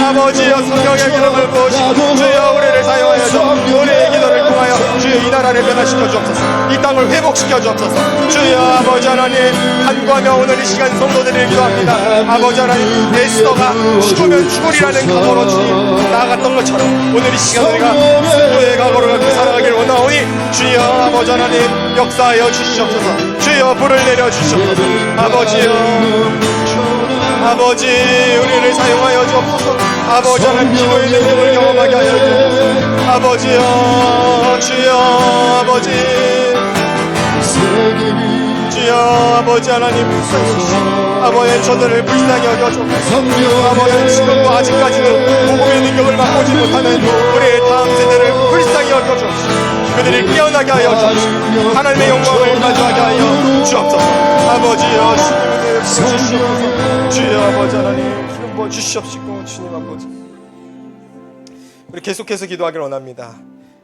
아버지여, 성령의 기름을 부으시고 주여 우리를 사용하여서 우리의 기도를 통하여 주여 이 나라를 변화시켜 주옵소서. 이 땅을 회복시켜 주옵소서. 주여 아버지 하나님, 간구하며 오늘 이 시간 성도들을 기도합니다. 아버지 하나님, 에스더가 죽으면 죽으리라는 각오로 주님 나아갔던 것처럼 오늘 이 시간 우리가 승부의 각오를 갖고 살아가길 원하오니 주여 아버지 하나님, 역사하여 주시옵소서. 주여 불을 내려 주시옵소서. 아버지, 우리를 사용하여 주옵소서. 아버지 하나님, 기도의 능력을 경험하게 하여 주옵소서. 아버지여, 주여 아버지, 주여 아버지 하나님, 아버지 저들을 불쌍히 여겨주옵소서. 아버지, 지금도 아직까지도 복음의 능력을 맛보지 못하는 우리의 다음 세대를 불쌍히 여겨주옵소서. 그들이 깨어나게 하여 주옵소서. 하나님의 영광을 가져가게 하여 주옵소서. 아버지여, 주님을 부어주시옵소서. 주여 아버지 하나님, 기름 부어주시옵시고 주님 아버지, 우리 계속해서 기도하길 원합니다.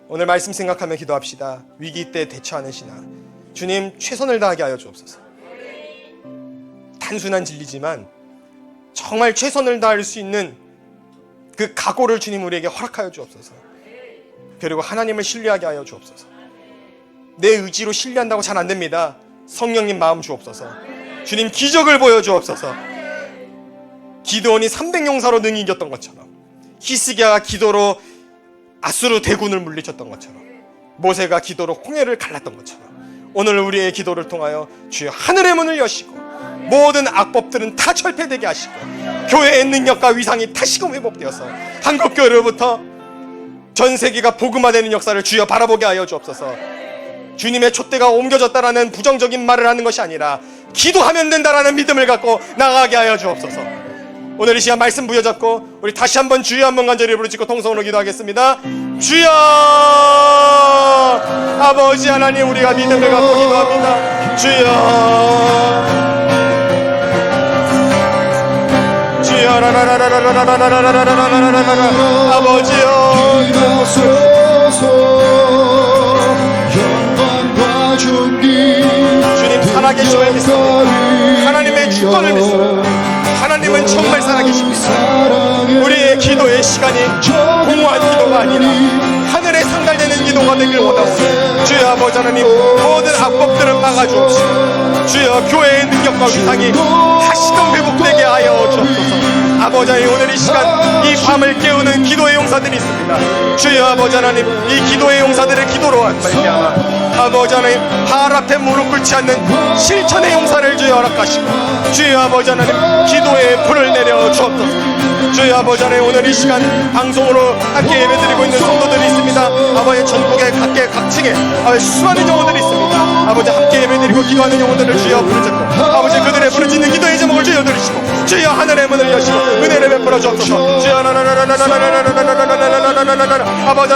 오늘 말씀 생각하며 기도합시다. 위기 때 대처하는 신앙, 주님 최선을 다하게 하여 주옵소서. 단순한 진리지만 정말 최선을 다할 수 있는 그 각오를 주님 우리에게 허락하여 주옵소서. 그리고 하나님을 신뢰하게 하여 주옵소서. 내 의지로 신뢰한다고 잘 안됩니다. 성령님 마음 주옵소서. 주님 기적을 보여주옵소서. 기드온이 300용사로 능히 이겼던 것처럼, 히스기야가 기도로 아수르 대군을 물리쳤던 것처럼, 모세가 기도로 홍해를 갈랐던 것처럼, 오늘 우리의 기도를 통하여 주여 하늘의 문을 여시고 모든 악법들은 다 철폐되게 하시고 교회의 능력과 위상이 다시금 회복되어서 한국교회로부터 전 세계가 복음화되는 역사를 주여 바라보게 하여 주옵소서. 주님의 촛대가 옮겨졌다라는 부정적인 말을 하는 것이 아니라 기도하면 된다라는 믿음을 갖고 나가게 하여 주옵소서. 오늘 이 시간 말씀 부여잡고 우리 다시 한번 주여 한번 간절히 부르짖고 통성으로 기도하겠습니다. 주여 아버지 하나님, 우리가 믿음을 갖고 기도합니다. 주여 아버지여, 주님 살아계심을 믿습니다. 하나님의 주권을 믿습니다. 하나님은 정말 살아계십니다. 우리의 기도의 시간이 공허한 기도가 아니라 하늘에 상달되는 기도가 되길 원하오니 주여 아버지 하나님, 모든 악법들을 막아주옵시고 주여 교회의 능력과 위상이 다시금 회복되게 하여 주옵소서. 아버지 하나님, 오늘 이 시간 이 밤을 깨우는 기도의 용사들이 있습니다. 주여 아버지 하나님, 이 기도의 용사들의 기도로 말미암아 아버지 하나님 발 앞에 무릎 꿇지 않는 실천의 용사를 주여 허락하시고 주여 아버지 하나님 기도의 불을 내려 주옵소서. 주여 아버지 하나님 오늘 이 시간 방송으로 함께 예배드리고 있는 성도들이 있습니다. 아버지 전국의 각층에 수많은 영혼들이 있습니다. 아버지 함께 예배드리고 기도하는 영혼들을 주여 부르짖고 아버지 그들의 부르짖는 기도의 제목을 주여 들으시고 주여 하늘의 문을 여시고 은혜를 베풀어 주옵소서. 주여 아버지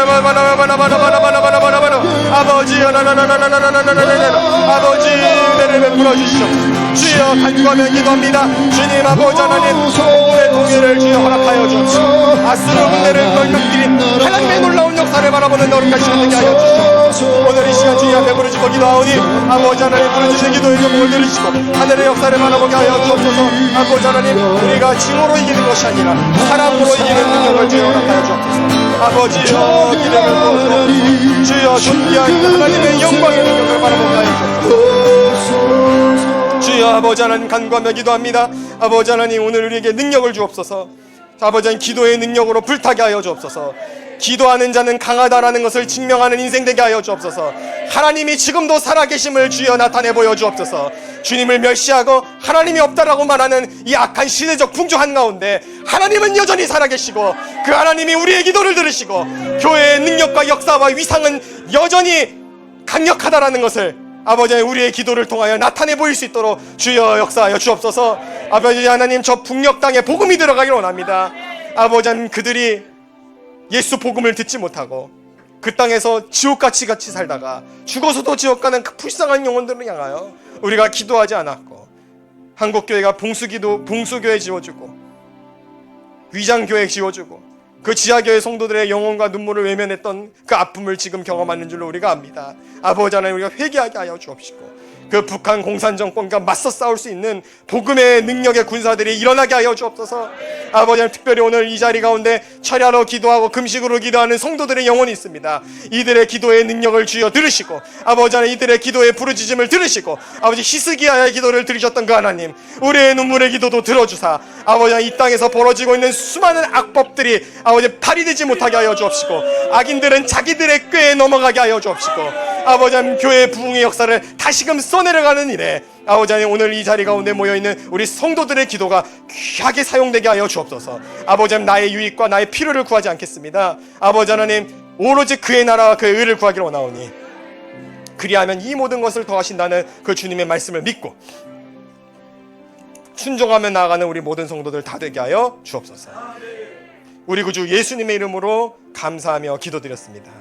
아버지 은혜를 베풀어 주시옵소서. 주여 간구하며 기도합니다. 주님 아버지 하나님 복음의 통일을 주여 허락하여 주옵소서. 아수르 군대를 널격들인 하나님의 놀라운 역사를 바라보는 너를 시간 되게 하여 주시옵소서. 오늘 이 시간 주님 앞에 부르짖고 기도하오니 아버지 하나님 부르짖는 기도의 제목을 들으시고 하늘의 역사를 바라보게 하여 주옵소서. 아버지 하나님 우리가 징으로 이기는 것이 아니라 사랑으로 이기는 능력을 주여 허락하여 주옵소서. 아버지여 기름을 부어주옵소서. 주여 존귀한 하나님의 영광의 능력을 바라보게 하여 주옵소서. 주여 아버지 하나님 간구하며 기도합니다. 아버지 하나님 오늘 우리에게 능력을 주옵소서. 아버지 하나님 기도의 능력으로 불타게 하여 주옵소서. 기도하는 자는 강하다라는 것을 증명하는 인생 되게 하여 주옵소서. 하나님이 지금도 살아계심을 주여 나타내 보여 주옵소서. 주님을 멸시하고 하나님이 없다라고 말하는 이 악한 시대적 풍조 한가운데 하나님은 여전히 살아계시고 그 하나님이 우리의 기도를 들으시고 교회의 능력과 역사와 위상은 여전히 강력하다라는 것을 아버지 우리의 기도를 통하여 나타내 보일 수 있도록 주여 역사하여 주옵소서. 아버지 하나님 저 북녘 땅에 복음이 들어가기를 원합니다. 아버지 하나님 그들이 예수 복음을 듣지 못하고 그 땅에서 지옥같이 살다가 죽어서도 지옥 가는 그 불쌍한 영혼들을 향하여 우리가 기도하지 않았고 한국교회가 봉수교회 지어주고 위장교회 지어주고 그 지하교회 성도들의 영혼과 눈물을 외면했던 그 아픔을 지금 경험하는 줄로 우리가 압니다. 아버지 하나님 우리가 회개하게 하여 주옵시고 그 북한 공산정권과 맞서 싸울 수 있는 복음의 능력의 군사들이 일어나게 하여 주옵소서. 아버지 하나님 특별히 오늘 이 자리 가운데 철야로 기도하고 금식으로 기도하는 성도들의 영혼이 있습니다. 이들의 기도의 능력을 주여 들으시고 아버지 하나님 이들의 기도의 부르짖음을 들으시고 아버지 히스기야의 기도를 들으셨던 그 하나님 우리의 눈물의 기도도 들어주사 아버지 하나님 이 땅에서 벌어지고 있는 수많은 악법들이 아버지 발휘되지 못하게 하여 주옵시고 악인들은 자기들의 꾀에 넘어가게 하여 주옵시고 아버지 하나님 교회의 부흥의 역사를 다시금 써내려가는 일에 아버지 하나님 오늘 이 자리 가운데 모여있는 우리 성도들의 기도가 귀하게 사용되게 하여 주옵소서. 아버지 하나님 나의 유익과 나의 필요를 구하지 않겠습니다. 아버지 하나님 오로지 그의 나라와 그의 의를 구하기를 원하오니 그리하면 이 모든 것을 더하신다는 그 주님의 말씀을 믿고 순종하며 나아가는 우리 모든 성도들 다 되게 하여 주옵소서. 우리 구주 예수님의 이름으로 감사하며 기도드렸습니다.